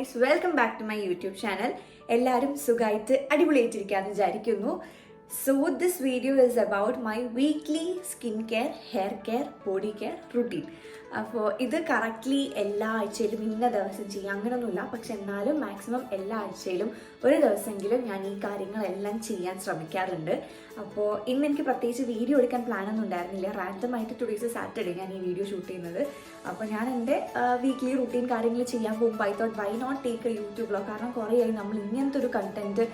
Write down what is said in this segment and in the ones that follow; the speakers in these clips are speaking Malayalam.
Guys, welcome back to my YouTube channel. എല്ലാവരും സുഖമായിട്ട് അടിപൊളിയായിട്ടിരിക്കാമെന്ന് വിചാരിക്കുന്നു. So this video is about my weekly skin care, hair care, body care routine. അപ്പോൾ ഇത് കറക്റ്റ്ലി എല്ലാ ആഴ്ചയിലും ഇന്ന ദിവസം ചെയ്യാം അങ്ങനെയൊന്നുമില്ല, പക്ഷെ എന്നാലും മാക്സിമം എല്ലാ ആഴ്ചയിലും ഒരു ദിവസമെങ്കിലും ഞാൻ ഈ കാര്യങ്ങളെല്ലാം ചെയ്യാൻ ശ്രമിക്കാറുണ്ട്. അപ്പോൾ ഇന്ന് എനിക്ക് പ്രത്യേകിച്ച് വീഡിയോ എടുക്കാൻ പ്ലാനൊന്നും ഉണ്ടായിരുന്നില്ല. റാൻഡമായിട്ട് ടുഡേയ്സ് സാറ്റർഡേ ഞാൻ ഈ വീഡിയോ ഷൂട്ട് ചെയ്യുന്നത്. അപ്പോൾ ഞാൻ എൻ്റെ വീക്ക്ലി റുട്ടീൻ കാര്യങ്ങൾ ചെയ്യാൻ പോകുമ്പോൾ I thought why not take a YouTube vlog. കാരണം കുറേയായി നമ്മൾ ഇങ്ങനത്തെ ഒരു കണ്ടന്റ്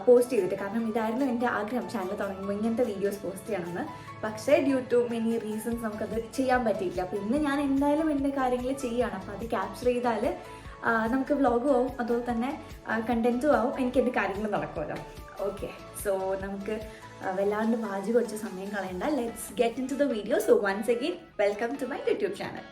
പോസ്റ്റ് ചെയ്തിട്ട്. കാരണം ഇതായിരുന്നു എൻ്റെ ആഗ്രഹം, ചാനൽ തുടങ്ങുമ്പോൾ ഇങ്ങനത്തെ വീഡിയോസ് പോസ്റ്റ് ചെയ്യണമെന്ന്. പക്ഷേ ഡ്യൂ ടു മെനി റീസൺസ് നമുക്കത് ചെയ്യാൻ പറ്റിയില്ല. അപ്പോൾ ഇന്ന് ഞാൻ എന്തായാലും എൻ്റെ കാര്യങ്ങൾ ചെയ്യുകയാണ്. അപ്പോൾ അത് ക്യാപ്ചർ ചെയ്താൽ നമുക്ക് വ്ലോഗും ആവും, അതുപോലെ തന്നെ കണ്ടന്റും ആവും, എനിക്ക് എൻ്റെ കാര്യങ്ങൾ നടക്കുമല്ലോ. ഓക്കെ, സോ നമുക്ക് വല്ലാണ്ട് വാജി കുറച്ച് സമയം കളയണ്ട. Let's get into the video. So once again welcome to my YouTube channel.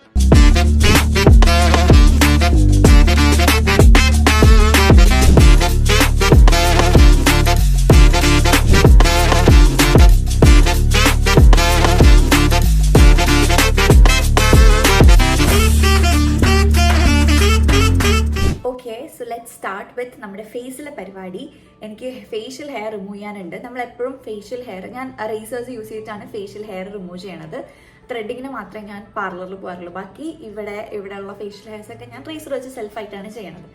Start with നമ്മുടെ ഫേസിലെ പരിപാടി. എനിക്ക് ഫേഷ്യൽ ഹെയർ റിമൂവ് ചെയ്യാനുണ്ട്. നമ്മളെപ്പോഴും ഫേഷ്യൽ ഹെയർ ഞാൻ റേസേഴ്സ് യൂസ് ചെയ്തിട്ടാണ് ഫേഷ്യൽ ഹെയർ റിമൂവ് ചെയ്യണത്. ത്രെഡിങ്ങിന് മാത്രമേ ഞാൻ പാർലറിൽ പോകാറുള്ളൂ. ബാക്കി ഇവിടെയുള്ള ഫേഷ്യൽ ഹെയർസൊക്കെ ഞാൻ റേസർ വെച്ച് സെൽഫായിട്ടാണ് ചെയ്യണത്.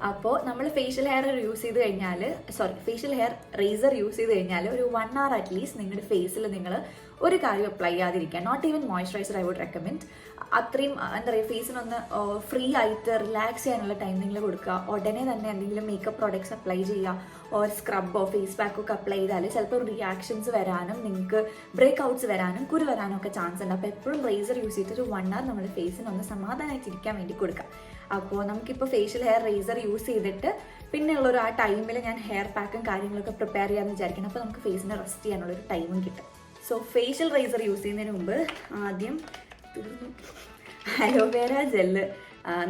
അപ്പോൾ നമ്മൾ ഫേഷ്യൽ ഹെയർ യൂസ് ചെയ്ത് കഴിഞ്ഞാൽ ഫേഷ്യൽ ഹെയർ റേസർ യൂസ് ചെയ്ത് കഴിഞ്ഞാൽ ഒരു 1 hour അറ്റ്ലീസ്റ്റ് നിങ്ങളുടെ ഫേസിൽ നിങ്ങൾ ഒരു കാര്യം അപ്ലൈ ചെയ്യാതിരിക്കുക. Not even moisturiser I would recommend. അത്രയും എന്താ പറയുക, ഫേസിനൊന്ന് ഫ്രീ ആയിട്ട് റിലാക്സ് ചെയ്യാനുള്ള ടൈം നിങ്ങൾ കൊടുക്കുക. ഉടനെ തന്നെ എന്തെങ്കിലും മേക്കപ്പ് പ്രോഡക്ട്സ് അപ്ലൈ ചെയ്യുക, ഓർ സ്ക്രബോ ഫേസ് പാക്കൊക്കെ അപ്ലൈ ചെയ്താൽ ചിലപ്പോൾ റിയാക്ഷൻസ് വരാനും നിങ്ങൾക്ക് ബ്രേക്ക് ഔട്ട്സ് വരാനും കുരു വരാനും ഒക്കെ ചാൻസ് ഉണ്ട്. അപ്പോൾ എപ്പോഴും റേസർ യൂസ് ചെയ്തിട്ട് ഒരു 1 hour നമ്മുടെ ഫേസിനൊന്ന് സമാധാനമായിട്ടിരിക്കാൻ വേണ്ടി കൊടുക്കുക. അപ്പോൾ നമുക്കിപ്പോൾ ഫേഷ്യൽ ഹെയർ റേസർ യൂസ് ചെയ്തിട്ട് പിന്നെയുള്ളൊരു ആ ടൈമിൽ ഞാൻ ഹെയർ പാക്കും കാര്യങ്ങളൊക്കെ പ്രിപ്പയർ ചെയ്യാമെന്ന് വിചാരിക്കണം. അപ്പോൾ നമുക്ക് ഫേസിനെ റെസ്റ്റ് ചെയ്യാനുള്ളൊരു ടൈമും കിട്ടും. സോ ഫേഷ്യൽ റേസർ യൂസ് ചെയ്യുന്നതിന് മുമ്പ് ആദ്യം അലോവേര ജെല്ല്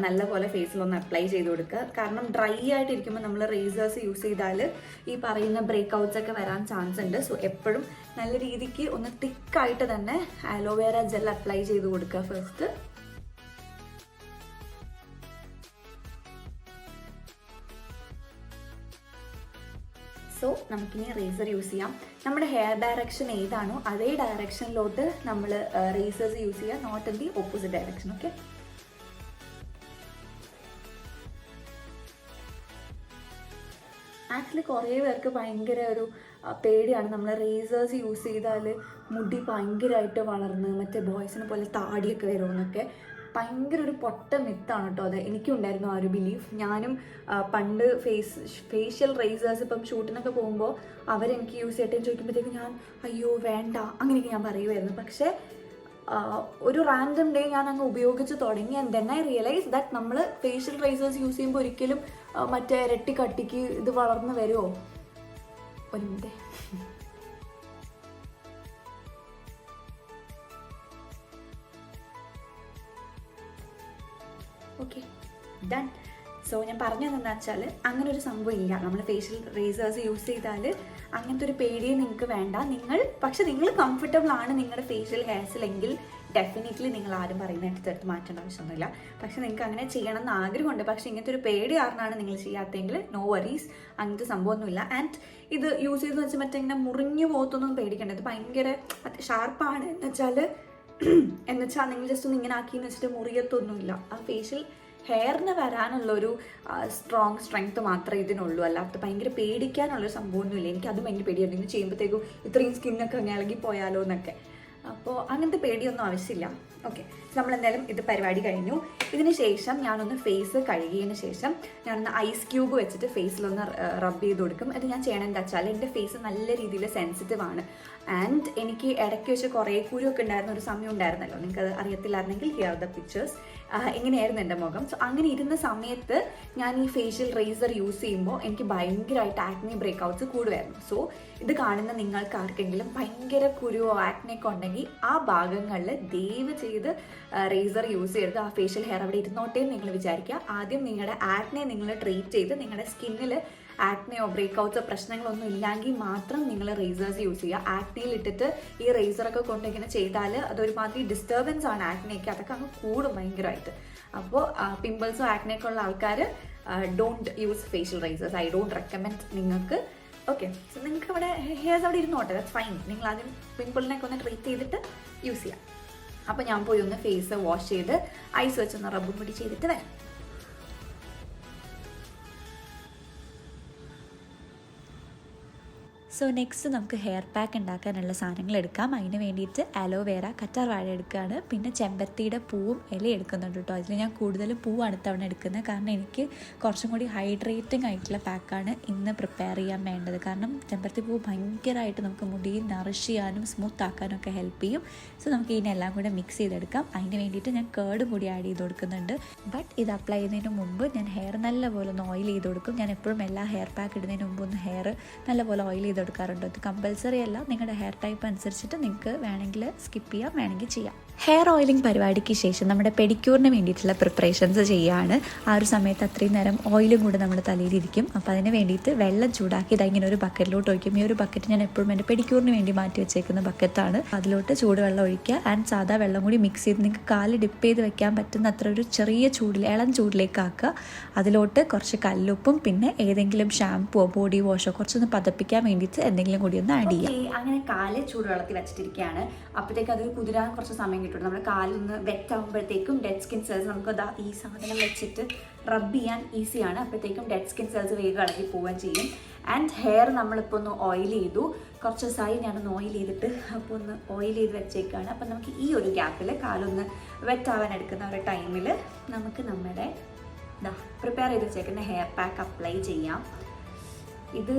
നല്ലപോലെ ഫേസിലൊന്ന് അപ്ലൈ ചെയ്ത് കൊടുക്കുക. കാരണം ഡ്രൈ ആയിട്ടിരിക്കുമ്പോൾ നമ്മൾ റേസേഴ്സ് യൂസ് ചെയ്താൽ ഈ പറയുന്ന ബ്രേക്ക് ഔട്ട്സ് ഒക്കെ വരാൻ ചാൻസ് ഉണ്ട്. സോ എപ്പോഴും നല്ല രീതിക്ക് ഒന്ന് തിക്കായിട്ട് തന്നെ അലോവേര ജെൽ അപ്ലൈ ചെയ്ത് കൊടുക്കുക ഫസ്റ്റ്. സോ നമുക്കിനി റേസർ യൂസ് ചെയ്യാം. നമ്മുടെ ഹെയർ ഡയറക്ഷൻ ഏതാണോ അതേ ഡയറക്ഷനിലോട്ട് നമ്മൾ റേസേഴ്സ് യൂസ് ചെയ്യുക, not in the opposite direction. Okay, actually കുറേ പേർക്ക് ഭയങ്കര ഒരു പേടിയാണ്. നമ്മൾ റേസേഴ്സ് യൂസ് ചെയ്താൽ മുടി ഭയങ്കരമായിട്ട് വളർന്ന് മറ്റേ ബോയ്സിനെ പോലെ താടിയൊക്കെ വരുമെന്നൊക്കെ ഭയങ്കര ഒരു പൊട്ട മിത്താണ് കേട്ടോ. അത് എനിക്കുണ്ടായിരുന്നു ആ ഒരു ബിലീഫ്. ഞാനും പണ്ട് ഫേഷ്യൽ റേസേഴ്സ് ഇപ്പം ഷൂട്ടിനൊക്കെ പോകുമ്പോൾ അവരെനിക്ക് യൂസ് ചെയ്തിട്ട് ചോദിക്കുമ്പോഴത്തേക്കും ഞാൻ അയ്യോ വേണ്ട അങ്ങനെയൊക്കെ ഞാൻ പറയുമായിരുന്നു. പക്ഷേ ഒരു റാൻഡം ഡേ ഞാൻ അങ്ങ് ഉപയോഗിച്ച് തുടങ്ങി. And then I realise that നമ്മൾ ഫേഷ്യൽ റേസേഴ്സ് യൂസ് ചെയ്യുമ്പോൾ ഒരിക്കലും മറ്റേ ഇരട്ടി കട്ടിക്ക് ഇത് വളർന്ന് വരുമോ. ഒരു മിനിറ്റ്. Okay, done. സോ ഞാൻ പറഞ്ഞതെന്ന് വെച്ചാൽ അങ്ങനെ ഒരു സംഭവം ഇല്ല. നമ്മൾ ഫേഷ്യൽ റേസേഴ്സ് യൂസ് ചെയ്താൽ അങ്ങനത്തെ ഒരു പേടിയെ നിങ്ങൾക്ക് വേണ്ട. പക്ഷെ നിങ്ങൾ കംഫർട്ടബിൾ ആണ് നിങ്ങളുടെ ഫേഷ്യൽ ഹെയർസിലെങ്കിൽ ഡെഫിനറ്റ്ലി നിങ്ങൾ ആരും പറയുന്ന എടുത്തെടുത്ത് മാറ്റേണ്ട ആവശ്യമൊന്നുമില്ല. പക്ഷെ നിങ്ങൾക്ക് അങ്ങനെ ചെയ്യണം എന്ന് ആഗ്രഹമുണ്ട്, പക്ഷെ ഇങ്ങനത്തെ ഒരു പേടി കാരണമാണ് നിങ്ങൾ ചെയ്യാത്തതെങ്കിൽ നോ വറീസ്, അങ്ങനത്തെ സംഭവമൊന്നുമില്ല. ആൻഡ് ഇത് യൂസ് ചെയ്തെന്ന് വെച്ചാൽ മറ്റേ ഇങ്ങനെ മുറിഞ്ഞു പോകത്തൊന്നും പേടിക്കേണ്ടത്. ഇത് ഭയങ്കര ഷാർപ്പാണ് എന്നുവെച്ചാൽ നിങ്ങൾ ജസ്റ്റ് ഒന്ന് ഇങ്ങനെ ആക്കിയെന്ന് വെച്ചിട്ട് മുറിയത്തൊന്നുമില്ല. ആ ഫേഷ്യൽ ഹെയറിന് വരാനുള്ളൊരു സ്ട്രെങ്ത് മാത്രമേ ഇതിനുള്ളൂ. അല്ലാത്ത ഭയങ്കര പേടിക്കാനുള്ളൊരു സംഭവമൊന്നുമില്ല. എനിക്ക് അതും ഭയങ്കര പേടിയാണ്, ഇങ്ങനെ ചെയ്യുമ്പോഴത്തേക്കും ഇത്രയും സ്കിന്നൊക്കെ അങ്ങനെ ഇളകി പോയാലോ എന്നൊക്കെ. അപ്പോൾ അങ്ങനത്തെ പേടിയൊന്നും ആവശ്യമില്ല. ഓക്കെ, നമ്മളെന്തായാലും ഇത് പരിപാടി കഴിഞ്ഞു. ഇതിന് ശേഷം ഞാനൊന്ന് ഫേസ് കഴുകിയതിന് ശേഷം ഞാനൊന്ന് ഐസ് ക്യൂബ് വെച്ചിട്ട് ഫേസിലൊന്ന് റബ്ബ് ചെയ്ത് കൊടുക്കും. അത് ഞാൻ ചെയ്യണമെന്ന് വെച്ചാൽ എൻ്റെ ഫേസ് നല്ല രീതിയിൽ സെൻസിറ്റീവ് ആണ്. ആൻഡ് എനിക്ക് ഇടയ്ക്ക് വെച്ച് കുറേ കുരുവൊക്കെ ഉണ്ടായിരുന്ന ഒരു സമയം ഉണ്ടായിരുന്നല്ലോ, നിങ്ങൾക്കത് അറിയത്തില്ലായിരുന്നെങ്കിൽ ഹിയർ ദ പിക്ചേഴ്സ്. എങ്ങനെയായിരുന്നു എൻ്റെ മുഖം. സോ അങ്ങനെ ഇരുന്ന സമയത്ത് ഞാൻ ഈ ഫേഷ്യൽ റേസർ യൂസ് ചെയ്യുമ്പോൾ എനിക്ക് ഭയങ്കരമായിട്ട് ആക്നെ ബ്രേക്ക് ഔട്ട്സ് കൂടുമായിരുന്നു. സോ ഇത് കാണുന്ന നിങ്ങൾക്ക് ആർക്കെങ്കിലും ഭയങ്കര കുരുവോ ആക്നെയൊക്കെ ഉണ്ടെങ്കിൽ ആ ഭാഗങ്ങളിൽ ദയവ് ചെയ്ത് റേസർ യൂസ് ചെയ്ത് ആ ഫേഷ്യൽ ഹെയർ അവിടെ ഇരുന്നോട്ടേ നിങ്ങൾ വിചാരിക്കുക. ആദ്യം നിങ്ങളുടെ ആക്നെ നിങ്ങൾ ട്രീറ്റ് ചെയ്ത് നിങ്ങളുടെ സ്കിന്നിൽ ആക്നെയോ ബ്രേക്ക് ഔട്ട്സോ പ്രശ്നങ്ങളൊന്നും ഇല്ലെങ്കിൽ മാത്രം നിങ്ങൾ റേസേഴ്സ് യൂസ് ചെയ്യുക. ആക്നെയിൽ ഇട്ടിട്ട് ഈ റേസറൊക്കെ കൊണ്ട് ഇങ്ങനെ ചെയ്താൽ അതൊരുമാതിരി ഡിസ്റ്റർബൻസ് ആണ് ആക്നെയൊക്കെ, അതൊക്കെ അങ്ങ് കൂടും ഭയങ്കരമായിട്ട്. അപ്പോൾ പിമ്പിൾസോ ആക്നെയൊക്കെ ഉള്ള ആൾക്കാർ don't use facial risers. I don't recommend നിങ്ങൾക്ക്. ഓക്കെ, സോ നിങ്ങൾക്ക് അവിടെ ഹെയർസ് അവിടെ ഇരുന്നോട്ടെ, ദാറ്റ്സ് ഫൈൻ. നിങ്ങൾ ആദ്യം പിമ്പിളിനൊക്കെ ഒന്ന് ട്രീറ്റ് ചെയ്തിട്ട് യൂസ് ചെയ്യാം. അപ്പോൾ ഞാൻ പോയി ഒന്ന് ഫേസ് വാഷ് ചെയ്ത് ഐസ് വെച്ചൊന്ന് റബ്ബും കൂടി ചെയ്തിട്ട് വരാം. സോ നെക്സ്റ്റ് നമുക്ക് ഹെയർ പാക്ക് ഉണ്ടാക്കാനുള്ള സാധനങ്ങൾ എടുക്കാം. അതിന് വേണ്ടിയിട്ട് അലോവേര, കറ്റാർ വാഴ എടുക്കുകയാണ്. പിന്നെ ചെമ്പരത്തിയുടെ പൂവും ഇല എടുക്കുന്നുണ്ട് കേട്ടോ. അതിൽ ഞാൻ കൂടുതലും പൂവാണ് തവണ എടുക്കുന്നത്, കാരണം എനിക്ക് കുറച്ചും കൂടി ഹൈഡ്രേറ്റിംഗ് ആയിട്ടുള്ള പാക്കാണ് ഇന്ന് പ്രിപ്പയർ ചെയ്യാൻ വേണ്ടത്. കാരണം ചെമ്പരത്തി പൂ ഭയങ്കരമായിട്ട് നമുക്ക് മുടി നറിഷ് ചെയ്യാനും സ്മൂത്ത് ആക്കാനും ഒക്കെ ഹെൽപ്പ് ചെയ്യും. സോ നമുക്ക് ഇതിനെല്ലാം കൂടെ മിക്സ് ചെയ്തെടുക്കാം. അതിന് വേണ്ടിയിട്ട് ഞാൻ കേർഡും കൂടി ആഡ് ചെയ്ത് കൊടുക്കുന്നുണ്ട്. ബട്ട് ഇത് അപ്ലൈ ചെയ്യുന്നതിന് മുമ്പ് ഞാൻ ഹെയർ നല്ലപോലെ ഒന്ന് ഓയിൽ ചെയ്ത് കൊടുക്കും. ഞാൻ എപ്പോഴും എല്ലാ ഹെയർ പാക്ക് ഇടുന്നതിന് മുമ്പ് ഒന്ന് ഹെയർ നല്ലപോലെ ഓയിൽ ചെയ്ത് കൊടുക്കാറുണ്ട്. ഇത് കമ്പൽസറി അല്ല, നിങ്ങളുടെ ഹെയർ ടൈപ്പ് അനുസരിച്ചിട്ട് നിങ്ങൾക്ക് വേണമെങ്കിൽ സ്കിപ്പ് ചെയ്യാം, വേണമെങ്കിൽ ചെയ്യാം. ഹെയർ ഓയിലിംഗ് പരിപാടിക്ക് ശേഷം നമ്മുടെ പെഡിക്യൂറിന് വേണ്ടിയിട്ടുള്ള പ്രിപ്പറേഷൻസ് ചെയ്യുകയാണ്. ആ ഒരു സമയത്ത് അത്രയും നേരം ഓയിലും കൂടെ നമ്മുടെ തലയിലിരിക്കും. അപ്പോൾ അതിന് വേണ്ടിയിട്ട് വെള്ളം ചൂടാക്കി ഇങ്ങനെ ഒരു ബക്കറ്റിലോട്ട് ഒഴിക്കും. ഈ ഒരു ബക്കറ്റ് ഞാൻ എപ്പോഴും എൻ്റെ പെഡിക്യൂറിന് വേണ്ടി മാറ്റി വെച്ചേക്കുന്ന ബക്കറ്റാണ്. അതിലോട്ട് ചൂടുവെള്ളം ഒഴിക്കുക ആൻഡ് സാധാ വെള്ളം കൂടി മിക്സ് ചെയ്ത് നിങ്ങൾക്ക് കാല് ഡിപ്പ് ചെയ്ത് വെക്കാൻ പറ്റുന്ന അത്ര ഒരു ചെറിയ ചൂടിൽ, ഇളം ചൂടിലേക്ക് ആക്കുക. അതിലോട്ട് കുറച്ച് കല്ലുപ്പും പിന്നെ ഏതെങ്കിലും ഷാമ്പുവോ ബോഡി വാഷോ കുറച്ചൊന്ന് പതപ്പിക്കാൻ വേണ്ടിയിട്ട് എന്തെങ്കിലും കൂടി ഒന്ന് ആഡ് ചെയ്യാം. അങ്ങനെ കാല് ചൂടുവെള്ളത്തിൽ വെച്ചിട്ടിരിക്കുകയാണ്. അപ്പോഴത്തേക്ക് അത് കുതിരാൻ കുറച്ച് സമയം കിട്ടും. നമ്മുടെ കാലൊന്ന് വെറ്റ് ആകുമ്പോഴത്തേക്കും ഡെഡ് സ്കിൻ സെൽസ് നമുക്ക് ഈ സാധനം വെച്ചിട്ട് റബ്ബ് ചെയ്യാൻ ഈസിയാണ്. അപ്പോഴത്തേക്കും ഡെഡ് സ്കിൻ സെൽസ് വേഗം ഇളകി പോവുകയും ചെയ്യും. ആൻഡ് ഹെയർ നമ്മളിപ്പോൾ ഒന്ന് ഓയിൽ ചെയ്തു, കുറച്ച് ദിവസമായി ഞാനൊന്ന് ഓയിൽ ചെയ്തിട്ട് അപ്പോൾ ഒന്ന് ഓയിൽ ചെയ്ത് വെച്ചേക്കാണ്. അപ്പം നമുക്ക് ഈ ഒരു ഗ്യാപ്പിൽ കാലൊന്ന് വെറ്റ് ആവാൻ എടുക്കുന്ന ഒരു ടൈമിൽ നമുക്ക് നമ്മുടെ പ്രിപ്പയർ ചെയ്ത് വെച്ചേക്കുന്ന ഹെയർ പാക്ക് അപ്ലൈ ചെയ്യാം. ഇത്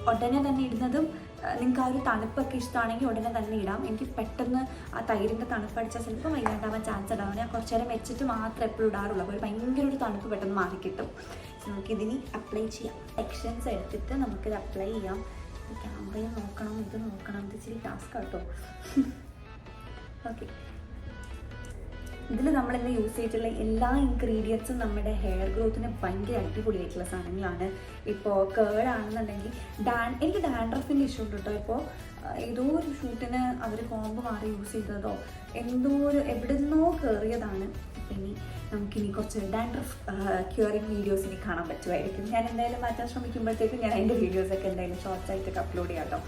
ഉടനെ തന്നെ ഇടുന്നതും നിങ്ങൾക്ക് ആ ഒരു തണുപ്പൊക്കെ ഇഷ്ടമാണെങ്കിൽ ഉടനെ തന്നെ ഇടാം. എനിക്ക് പെട്ടെന്ന് ആ തൈരിൻ്റെ തണുപ്പ് അടിച്ചാൽ ചിലപ്പോൾ വൈകാണ്ടാവാൻ ചാൻസ് ഉണ്ടാവും. ഞാൻ കുറച്ച് നേരം വെച്ചിട്ട് മാത്രമേ എപ്പോഴും ഇടാറുള്ളൂ. അപ്പോൾ ഭയങ്കര ഒരു തണുപ്പ് പെട്ടെന്ന് മാറിക്കിട്ടും. നമുക്കിതിന് അപ്ലൈ ചെയ്യാം. സെക്ഷൻസ് എടുത്തിട്ട് നമുക്കിത് അപ്ലൈ ചെയ്യാം. ക്യാമറയും നോക്കണം, ഇത് നോക്കണം, ഇത് ഇച്ചിരി ടാസ്ക് കേട്ടോ. ഓക്കെ, ഇതിൽ നമ്മളിന്ന് യൂസ് ചെയ്തിട്ടുള്ള എല്ലാ ഇൻഗ്രീഡിയൻസും നമ്മുടെ ഹെയർ ഗ്രോത്തിന് ഭയങ്കര അടിപൊളിയായിട്ടുള്ള സാധനങ്ങളാണ്. ഇപ്പോൾ കേളാണെന്നുണ്ടെങ്കിൽ എനിക്ക് ഡാൻഡ്രഫിൻ്റെ ഇഷ്യൂ ഉണ്ട് കേട്ടോ. ഇപ്പോൾ ഏതോ ഒരു ഷൂട്ടിന് അവർ കോമ്പ് മാറി യൂസ് ചെയ്തതോ എവിടെ നിന്നോ കയറിയതാണ്. ഇനി നമുക്കിനി കുറച്ച് ഡാൻഡ്രഫ് ക്യൂറിങ് വീഡിയോസ് ഇനി കാണാൻ പറ്റുമായിരിക്കും. ഞാൻ എന്തായാലും മാറ്റാൻ ശ്രമിക്കുമ്പോഴത്തേക്കും ഞാൻ അതിൻ്റെ വീഡിയോസൊക്കെ എന്തായാലും ഷോർട്സ് ആയിട്ടൊക്കെ അപ്ലോഡ് ചെയ്യാം കേട്ടോ.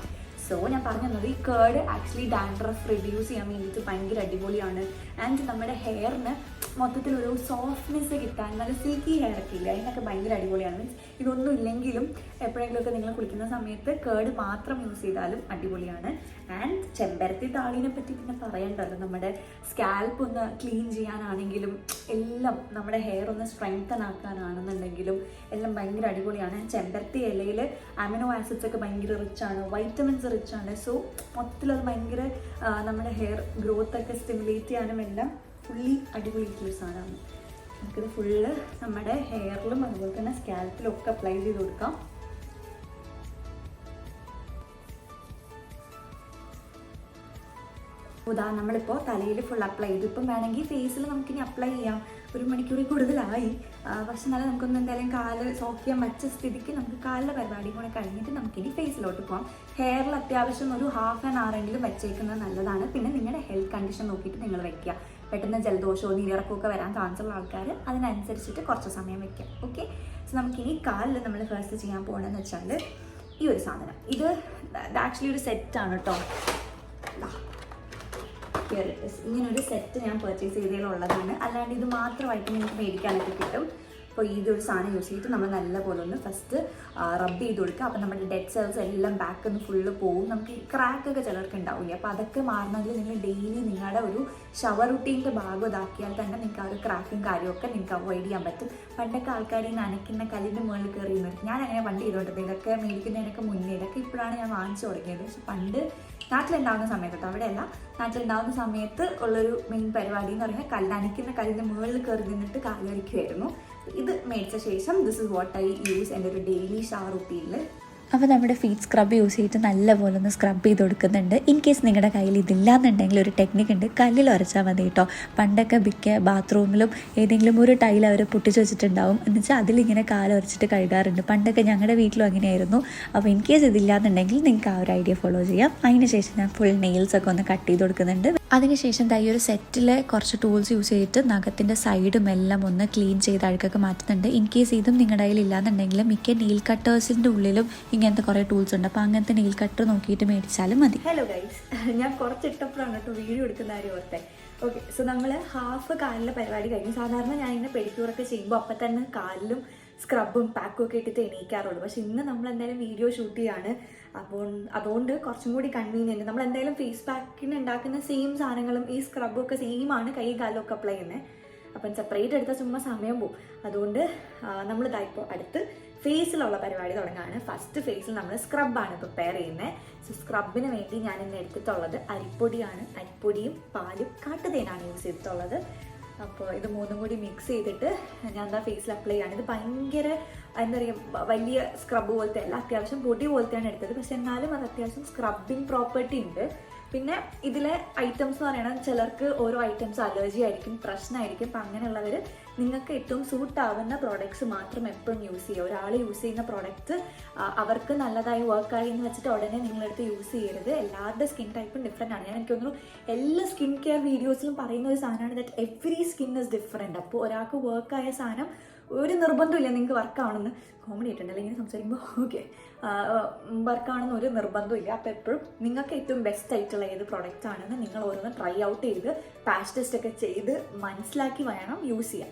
സോ ഞാൻ പറഞ്ഞു തന്നത് ഈ കേർഡ് ആക്ച്വലി ഡാൻഡ്രഫ് റിഡ്യൂസ് ചെയ്യാൻ വേണ്ടിയിട്ട് ഭയങ്കര അടിപൊളിയാണ്. ആൻഡ് നമ്മുടെ ഹെയറിന് മൊത്തത്തിലൊരു സോഫ്റ്റ്നെസ് കിട്ടാൻ, നല്ല സിൽക്കി ഹെയർ ഒക്കെ ഇല്ല, അതിനൊക്കെ ഭയങ്കര അടിപൊളിയാണ്. മീൻസ് ഇതൊന്നും ഇല്ലെങ്കിലും എപ്പോഴെങ്കിലുമൊക്കെ നിങ്ങൾ കുളിക്കുന്ന സമയത്ത് കേർഡ് മാത്രം യൂസ് ചെയ്താലും അടിപൊളിയാണ്. ആൻഡ് ചെമ്പരത്തി താളിനെ പറ്റി പിന്നെ പറയണ്ടല്ലോ. നമ്മുടെ സ്കാൽപ്പ് ഒന്ന് ക്ലീൻ ചെയ്യാനാണെങ്കിലും എല്ലാം, നമ്മുടെ ഹെയർ ഒന്ന് സ്ട്രെങ്തൻ ആക്കാനാണെന്നുണ്ടെങ്കിലും എല്ലാം ഭയങ്കര അടിപൊളിയാണ്. ചെമ്പരത്തി ഇലയിൽ അമിനോ ആസിഡ്സ് ഒക്കെ ഭയങ്കര റിച്ചാണ്, വൈറ്റമിൻസ് റിച്ചാണ്. സോ മൊത്തത്തിലത് ഭയങ്കര നമ്മുടെ ഹെയർ ഗ്രോത്ത് ഒക്കെ സ്റ്റിമുലേറ്റ് ചെയ്യാനും എല്ലാം ഫുള്ളി അടിപൊളിയായിട്ടുള്ള സാധനമാണ്. നമുക്കിത് ഫുള്ള് നമ്മുടെ ഹെയറിലും അതുപോലെ തന്നെ സ്കാൽപ്പിലും ഒക്കെ അപ്ലൈ ചെയ്ത് കൊടുക്കാം. നമ്മളിപ്പോൾ തലയിൽ ഫുൾ അപ്ലൈ ചെയ്തു. ഇപ്പം വേണമെങ്കിൽ ഫേസിൽ നമുക്കിനി അപ്ലൈ ചെയ്യാം. 1 മണിക്കൂറിൽ കൂടുതലായി. പക്ഷെ എന്നാലും നമുക്കൊന്ന് എന്തായാലും കാല് സോക്ക് ചെയ്യാൻ വെച്ച സ്ഥിതിക്ക് നമുക്ക് കാലിലെ പരിപാടിയും കൂടെ കഴിഞ്ഞിട്ട് നമുക്കിനി ഫേസിലോട്ട് പോകാം. ഹെയറിൽ അത്യാവശ്യം ഒരു ½ ആൻ അവർ എങ്കിലും വെച്ചേക്കുന്നത് നല്ലതാണ്. പിന്നെ നിങ്ങളുടെ ഹെൽത്ത് കണ്ടീഷൻ നോക്കിയിട്ട് നിങ്ങൾ വെക്കുക. പെട്ടെന്ന് ജലദോഷമോ നീരിറക്കമൊക്കെ വരാൻ ചാൻസ് ഉള്ള ആൾക്കാർ അതിനനുസരിച്ചിട്ട് കുറച്ച് സമയം വെക്കാം. ഓക്കെ, സോ നമുക്കിനി കാലിൽ നമ്മൾ ഫസ്റ്റ് ചെയ്യാൻ പോകണമെന്ന് വെച്ചാൽ ഈ ഒരു സാധനം. ഇത് ആക്ച്വലി ഒരു സെറ്റാണ് കേട്ടോ. ഇങ്ങനൊരു സെറ്റ് ഞാൻ പർച്ചേസ് ചെയ്തതിലുള്ളതാണ്. അല്ലാണ്ട് ഇത് മാത്രമായിട്ട് നിങ്ങൾക്ക് മേടിക്കാനൊക്കെ കിട്ടും. അപ്പോൾ ഇതൊരു സാധനം യൂസ് ചെയ്തിട്ട് നമ്മൾ നല്ലപോലെ ഒന്ന് ഫസ്റ്റ് റബ്ബ് ചെയ്ത് കൊടുക്കുക. അപ്പോൾ നമ്മുടെ ഡെഡ് സെൽസ് എല്ലാം ബാക്ക് ഒന്ന് ഫുള്ള് പോകും. നമുക്ക് ഈ ക്രാക്കൊക്കെ ചിലർക്ക് ഉണ്ടാവില്ല. അപ്പോൾ അതൊക്കെ മാറണമെങ്കിൽ നിങ്ങൾ ഡെയിലി നിങ്ങളുടെ ഒരു ഷവർ റുട്ടീൻ്റെ ഭാഗം ഇതാക്കിയാൽ തന്നെ നിങ്ങൾക്ക് ആ ഒരു ക്രാക്കും കാര്യമൊക്കെ നിങ്ങൾക്ക് അവോയ്ഡ് ചെയ്യാൻ പറ്റും. പണ്ടൊക്കെ ആൾക്കാർ ഈ നനയ്ക്കുന്ന കല്ലിൻ്റെ മുകളിൽ കയറി നിന്നിട്ട് ഞാൻ അങ്ങനെ പണ്ട് ചെയ്തുകൊണ്ടിരുന്നത്. ഇതൊക്കെ മേടിക്കുന്നതിനൊക്കെ മുന്നേ, ഇതൊക്കെ ഇപ്പോഴാണ് ഞാൻ വാങ്ങിച്ചു തുടങ്ങിയത്. പക്ഷെ പണ്ട് നാട്ടിലുണ്ടാവുന്ന സമയത്ത്, അവിടെയല്ല, നാട്ടിലുണ്ടാവുന്ന സമയത്ത് ഉള്ളൊരു മെയിൻ പരിപാടി എന്ന് പറഞ്ഞാൽ നനയ്ക്കുന്ന കല്ലിൻ്റെ മുകളിൽ കയറി നിന്നിട്ട് കാല് വരയ്ക്കുമായിരുന്നു. ഇത് മേടിച്ച ശേഷം this is what I use എൻ്റെ ഒരു ഡെയിലി ഷവർ റുട്ടീനിൽ. അപ്പോൾ നമ്മുടെ ഫീറ്റ് സ്ക്രബ് യൂസ് ചെയ്തിട്ട് നല്ലപോലെ ഒന്ന് സ്ക്രബ് ചെയ്ത് കൊടുക്കുന്നുണ്ട്. ഇൻ കേസ് നിങ്ങളുടെ കയ്യിൽ ഇതില്ലാന്നുണ്ടെങ്കിൽ ഒരു ടെക്നിക്ക് ഉണ്ട്, കല്ലിൽ ഉരച്ചാൽ മതി കേട്ടോ. പണ്ടൊക്കെ മിക്ക ബാത്റൂമിലും ഏതെങ്കിലും ഒരു ടൈൽ അവർ പൊട്ടിച്ച് വെച്ചിട്ടുണ്ടാവും. എന്ന് വെച്ചാൽ അതിലിങ്ങനെ കാലുരച്ചിട്ട് കഴുകാറുണ്ട്. പണ്ടൊക്കെ ഞങ്ങളുടെ വീട്ടിലും അങ്ങനെയായിരുന്നു. അപ്പോൾ ഇൻ കേസ് ഇതില്ലാന്നുണ്ടെങ്കിൽ നിങ്ങൾക്ക് ആ ഒരു ഐഡിയ ഫോളോ ചെയ്യാം. അതിന് ശേഷം ഞാൻ ഫുൾ നെയിൽസൊക്കെ ഒന്ന് കട്ട് ചെയ്ത് കൊടുക്കുന്നുണ്ട്. അതിനുശേഷം ഈ ഒരു സെറ്റിൽ കുറച്ച് ടൂൾസ് യൂസ് ചെയ്തിട്ട് നഖത്തിൻ്റെ സൈഡും എല്ലാം ഒന്ന് ക്ലീൻ ചെയ്ത് അഴുക്കൊക്കെ മാറ്റുന്നുണ്ട്. ഇൻ കേസ് ഇതും നിങ്ങളുടെ കയ്യിൽ ഇല്ലാന്നുണ്ടെങ്കിൽ മിക്ക നെയിൽ കട്ടേഴ്സിൻ്റെ ഉള്ളിലും ഇങ്ങനത്തെ കുറേ ടൂൾസ് ഉണ്ട്. അപ്പോൾ അങ്ങനത്തെ നെയിൽ കട്ടർ നോക്കിയിട്ട് മേടിച്ചാലും മതി. ഹലോ ഗൈസ്, ഞാൻ കുറച്ചിട്ടപ്പോഴാണ് കേട്ടോ വീഡിയോ എടുക്കുന്ന കാര്യം ഓർത്തെ. ഓക്കെ, സോ നമ്മൾ ഹാഫ് കാലിലെ പരിപാടി കഴിഞ്ഞു. സാധാരണ ഞാൻ ഇങ്ങനെ പെഡിക്യൂറൊക്കെ ചെയ്യുമ്പോൾ അപ്പം തന്നെ കാലിലും സ്ക്രബും പാക്കും ഒക്കെ ഇട്ടിട്ട് എണീക്കാറുള്ളൂ. പക്ഷെ ഇന്ന് നമ്മൾ എന്തായാലും വീഡിയോ ഷൂട്ട് ചെയ്യാണ്. അപ്പോൾ അതുകൊണ്ട് കുറച്ചും കൂടി കൺവീനിയൻറ്റ്. നമ്മൾ എന്തായാലും ഫേസ് പാക്കിന് ഉണ്ടാക്കുന്ന സെയിം സാധനങ്ങളും ഈ സ്ക്രബും ഒക്കെ സെയിം ആണ് കൈ കാലും ഒക്കെ അപ്ലൈ ചെയ്യുന്നത്. അപ്പം സെപ്പറേറ്റ് എടുത്താൽ ചുമ്മാ സമയം പോകും. അതുകൊണ്ട് നമ്മളിതാ ഇപ്പോൾ അടുത്ത് ഫേസിലുള്ള പരിപാടി തുടങ്ങുകയാണ്. ഫസ്റ്റ് ഫേസിൽ നമ്മൾ സ്ക്രബാണ് പ്രിപ്പയർ ചെയ്യുന്നത്. സോ സ്ക്രബിന് വേണ്ടി ഞാൻ ഇന്ന് എടുത്തിട്ടുള്ളത് അരിപ്പൊടിയാണ്. അരിപ്പൊടിയും പാലും കാട്ടുതേനാണ് യൂസ് ചെയ്തിട്ടുള്ളത്. അപ്പോൾ ഇത് മൂന്നും കൂടി മിക്സ് ചെയ്തിട്ട് ഞാൻ എന്താ ഫേസിൽ അപ്ലൈ ചെയ്യാണ്. ഇത് ഭയങ്കര എന്താ പറയുക, വലിയ സ്ക്രബ് പോലത്തെ അല്ല, അത്യാവശ്യം പൊടി പോലത്തെയാണ് എടുത്തത്. പക്ഷെ എന്നാലും അത് അത്യാവശ്യം സ്ക്രബിങ് പ്രോപ്പർട്ടി ഉണ്ട്. പിന്നെ ഇതിലെ ഐറ്റംസ് എന്ന് പറയുന്നത് ചിലർക്ക് ഓരോ ഐറ്റംസ് അലർജി ആയിരിക്കും, പ്രശ്നമായിരിക്കും. അപ്പം അങ്ങനെയുള്ളവർ നിങ്ങൾക്ക് ഏറ്റവും സൂട്ട് ആവുന്ന പ്രോഡക്ട്സ് മാത്രം എപ്പോഴും യൂസ് ചെയ്യുക. ഒരാൾ യൂസ് ചെയ്യുന്ന പ്രോഡക്റ്റ് അവർക്ക് നല്ലതായി വർക്കായി എന്ന് വെച്ചിട്ട് ഉടനെ നിങ്ങളെടുത്ത് യൂസ് ചെയ്യരുത്. എല്ലാവരുടെ സ്കിൻ ടൈപ്പും ഡിഫറെൻ്റ് ആണ്. ഞാൻ എനിക്ക് തോന്നുന്നു എല്ലാ സ്കിൻ കെയർ വീഡിയോസിലും പറയുന്ന ഒരു സാധനമാണ് that every skin is different. അപ്പോൾ ഒരാൾക്ക് വർക്കായ സാധനം ഒരു നിർബന്ധമില്ല നിങ്ങൾക്ക് വർക്കാവണമെന്ന്. കോമഡി ആയിട്ടുണ്ടല്ലോ ഇങ്ങനെ സംസാരിക്കുമ്പോൾ. ഓക്കെ, വർക്കാണെന്ന് ഒരു നിർബന്ധമില്ല. അപ്പോൾ എപ്പോഴും നിങ്ങൾക്ക് ഏറ്റവും ബെസ്റ്റ് ആയിട്ടുള്ള ഏത് പ്രോഡക്റ്റ് ആണെന്ന് നിങ്ങൾ ഓരോന്ന് ട്രൈ ഔട്ട് ചെയ്ത് പാച്ച് ടെസ്റ്റ് ഒക്കെ ചെയ്ത് മനസ്സിലാക്കി വേണം യൂസ് ചെയ്യാൻ.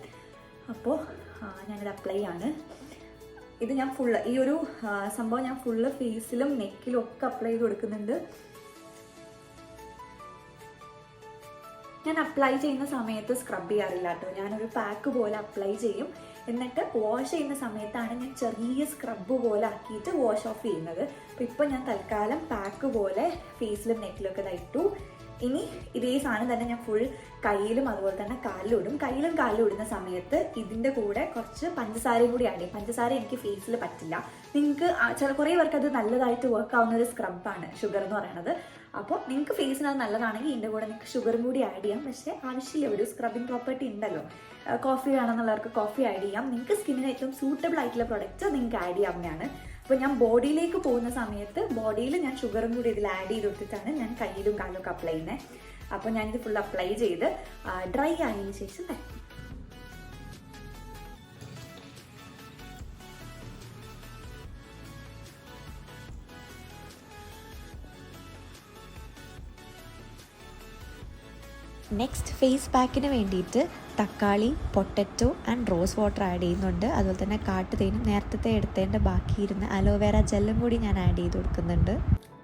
അപ്പോൾ ഞാനിത് അപ്ലൈ ആണ്. ഇത് ഞാൻ ഫുള്ള് ഈ ഒരു സംഭവം ഞാൻ ഫുള്ള് ഫേസിലും നെക്കിലും ഒക്കെ അപ്ലൈ ചെയ്ത് കൊടുക്കുന്നുണ്ട്. ഞാൻ അപ്ലൈ ചെയ്യുന്ന സമയത്ത് സ്ക്രബ് ചെയ്യാറില്ല കേട്ടോ. ഞാനൊരു പാക്ക് പോലെ അപ്ലൈ ചെയ്യും. എന്നിട്ട് വാഷ് ചെയ്യുന്ന സമയത്താണ് ഞാൻ ചെറിയ സ്ക്രബ് പോലെ ആക്കിയിട്ട് വാഷ് ഓഫ് ചെയ്യുന്നത്. അപ്പോൾ ഇപ്പോൾ ഞാൻ തൽക്കാലം പാക്ക് പോലെ ഫേസിലും നെക്കിലൊക്കെ ഇട്ടു. ഇനി ഇതേ സാധനം തന്നെ ഞാൻ ഫുൾ കയ്യിലും അതുപോലെ തന്നെ കാലിലും ഇടും. കയ്യിലും കാലിലും ഇടുന്ന സമയത്ത് ഇതിൻ്റെ കൂടെ കുറച്ച് പഞ്ചസാരയും കൂടി ആഡ് ചെയ്യും. പഞ്ചസാര എനിക്ക് ഫേസിൽ പറ്റില്ല. നിങ്ങൾക്ക് കുറേ പേർക്ക് അത് നല്ലതായിട്ട് വർക്ക് ആവുന്ന ഒരു സ്ക്രബാണ് ഷുഗർ എന്ന് പറയുന്നത്. അപ്പോൾ നിങ്ങൾക്ക് ഫേസിന് അത് നല്ലതാണെങ്കിൽ ഇതിൻ്റെ കൂടെ നിങ്ങൾക്ക് ഷുഗറും കൂടി ആഡ് ചെയ്യാം. പക്ഷേ ആവശ്യമില്ല, ഒരു സ്ക്രബിങ് പ്രോപ്പർട്ടി ഉണ്ടല്ലോ. കോഫി വേണമെന്നുള്ളവർക്ക് കോഫി ആഡ് ചെയ്യാം. നിങ്ങൾക്ക് സ്കിന്നിന് ഏറ്റവും സൂട്ടബിൾ ആയിട്ടുള്ള പ്രൊഡക്റ്റ് നിങ്ങൾക്ക് ആഡ് ചെയ്യാവുന്നതാണ്. അപ്പോൾ ഞാൻ ബോഡിയിലേക്ക് പോകുന്ന സമയത്ത് ബോഡിയിൽ ഞാൻ ഷുഗറും കൂടി ഇതിൽ ആഡ് ചെയ്ത് കൊടുത്തിട്ടാണ് ഞാൻ കയ്യിലും കാലും ഒക്കെ അപ്ലൈ ചെയ്യുന്നത്. അപ്പോൾ ഞാനിത് ഫുൾ അപ്ലൈ ചെയ്ത് ഡ്രൈ ആയതിനു ശേഷം തരാം. നെക്സ്റ്റ് ഫേസ് പാക്കിന് വേണ്ടിയിട്ട് തക്കാളി, potato and rose water add ചെയ്യുന്നുണ്ട്. അതുപോലെ തന്നെ കാട്ടുതേനും നേരത്തെ എടുത്തതിൻ്റെ ബാക്കിയിരുന്ന അലോവേര ജെല്ലും കൂടി ഞാൻ ആഡ് ചെയ്ത് കൊടുക്കുന്നുണ്ട്.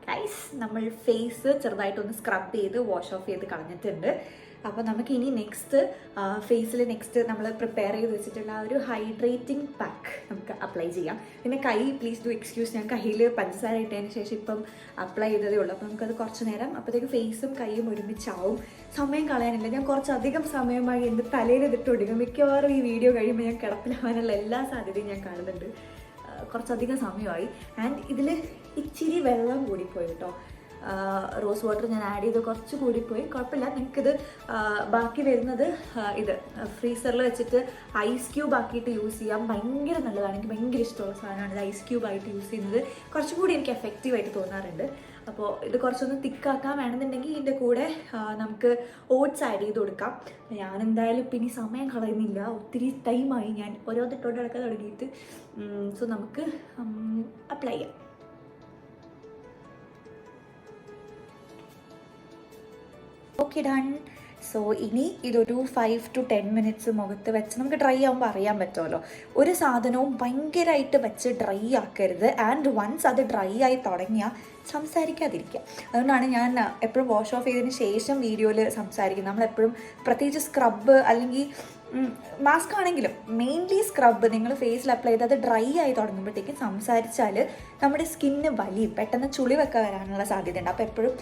ഗൈസ്, നമ്മൾ ഫേസ് ചെറുതായിട്ടൊന്ന് സ്ക്രബ് ചെയ്ത് വാഷ് ഓഫ് ചെയ്ത് കളഞ്ഞിട്ടുണ്ട്. അപ്പോൾ നമുക്ക് ഇനി ഫേസിൽ നമ്മൾ പ്രിപ്പയർ ചെയ്ത് വെച്ചിട്ടുള്ള ആ ഒരു ഹൈഡ്രേറ്റിംഗ് പാക്ക് നമുക്ക് അപ്ലൈ ചെയ്യാം. പിന്നെ കൈ പ്ലീസ് ഡു എക്സ്ക്യൂസ്, ഞാൻ കയ്യിൽ പഞ്ചസാര ഇട്ടതിന് ശേഷം ഇപ്പം അപ്ലൈ ചെയ്തതേ ഉള്ളൂ. അപ്പോൾ നമുക്കത് കുറച്ച് നേരം അപ്പോഴത്തേക്ക് ഫേസും കൈയും ഒരുമിച്ചാവും. സമയം കളയാനില്ല. ഞാൻ കുറച്ചധികം സമയമായി എൻ്റെ തലയിൽ ഇതിട്ട് ഒടുങ്ങും. മിക്കവാറും ഈ വീഡിയോ കഴിയുമ്പോൾ ഞാൻ കിടപ്പിലാവാനുള്ള എല്ലാ സാധ്യതയും ഞാൻ കാണുന്നുണ്ട്. കുറച്ചധികം സമയമായി. ആൻഡ് ഇതിൽ ഇച്ചിരി വെള്ളം കൂടിപ്പോയി കേട്ടോ. റോസ് വാട്ടർ ഞാൻ ആഡ് ചെയ്ത് കുറച്ച് കൂടിപ്പോയി. കുഴപ്പമില്ല, നിങ്ങൾക്കിത് ബാക്കി വരുന്നത് ഇത് ഫ്രീസറിൽ വെച്ചിട്ട് ഐസ് ക്യൂബ് ആക്കിയിട്ട് യൂസ് ചെയ്യാം. ഭയങ്കര നല്ലതാണ്. എനിക്ക് ഭയങ്കര ഇഷ്ടമുള്ള സാധനമാണ് ഇത് ഐസ് ക്യൂബ് ആയിട്ട് യൂസ് ചെയ്യുന്നത്. കുറച്ചും കൂടി എനിക്ക് എഫക്റ്റീവായിട്ട് തോന്നാറുണ്ട്. അപ്പോൾ ഇത് കുറച്ചൊന്ന് തിക്കാക്കാൻ വേണമെന്നുണ്ടെങ്കിൽ ഇതിൻ്റെ കൂടെ നമുക്ക് ഓട്സ് ആഡ് ചെയ്ത് കൊടുക്കാം. ഞാൻ എന്തായാലും ഇപ്പം ഇനി സമയം കളയുന്നില്ല, ഒത്തിരി ടൈമായി ഞാൻ ഓരോന്നിട്ടോണ്ട് നടക്കാൻ തുടങ്ങിയിട്ട്. സോ നമുക്ക് അപ്ലൈ ചെയ്യാം. Okay, done. സോ ഇനി ഇതൊരു 5 to 10 മിനിറ്റ്സ് മുഖത്ത് വെച്ച് നമുക്ക് ഡ്രൈ ആകുമ്പോൾ അറിയാൻ പറ്റുമല്ലോ. ഒരു സാധനവും ഭയങ്കരമായിട്ട് വെച്ച് ഡ്രൈ ആക്കരുത്. ആൻഡ് വൺസ് അത് ഡ്രൈ ആയി തുടങ്ങിയാൽ സംസാരിക്കാതിരിക്കുക. അതുകൊണ്ടാണ് ഞാൻ എപ്പോഴും വാഷ് ഓഫ് ചെയ്തതിന് ശേഷം വീഡിയോയിൽ സംസാരിക്കുന്നത്. നമ്മളെപ്പോഴും പ്രത്യേകിച്ച് സ്ക്രബ് അല്ലെങ്കിൽ മാസ്ക് ആണെങ്കിലും മെയിൻലി സ്ക്രബ് നിങ്ങൾ ഫേസിൽ അപ്ലൈ ചെയ്ത് അത് ഡ്രൈ ആയി തുടങ്ങുമ്പോഴത്തേക്കും സംസാരിച്ചാൽ നമ്മുടെ സ്കിന്ന് വലിയും, പെട്ടെന്ന് ചുളിവൊക്കെ വരാനുള്ള സാധ്യതയുണ്ട്. അപ്പോൾ എപ്പോഴും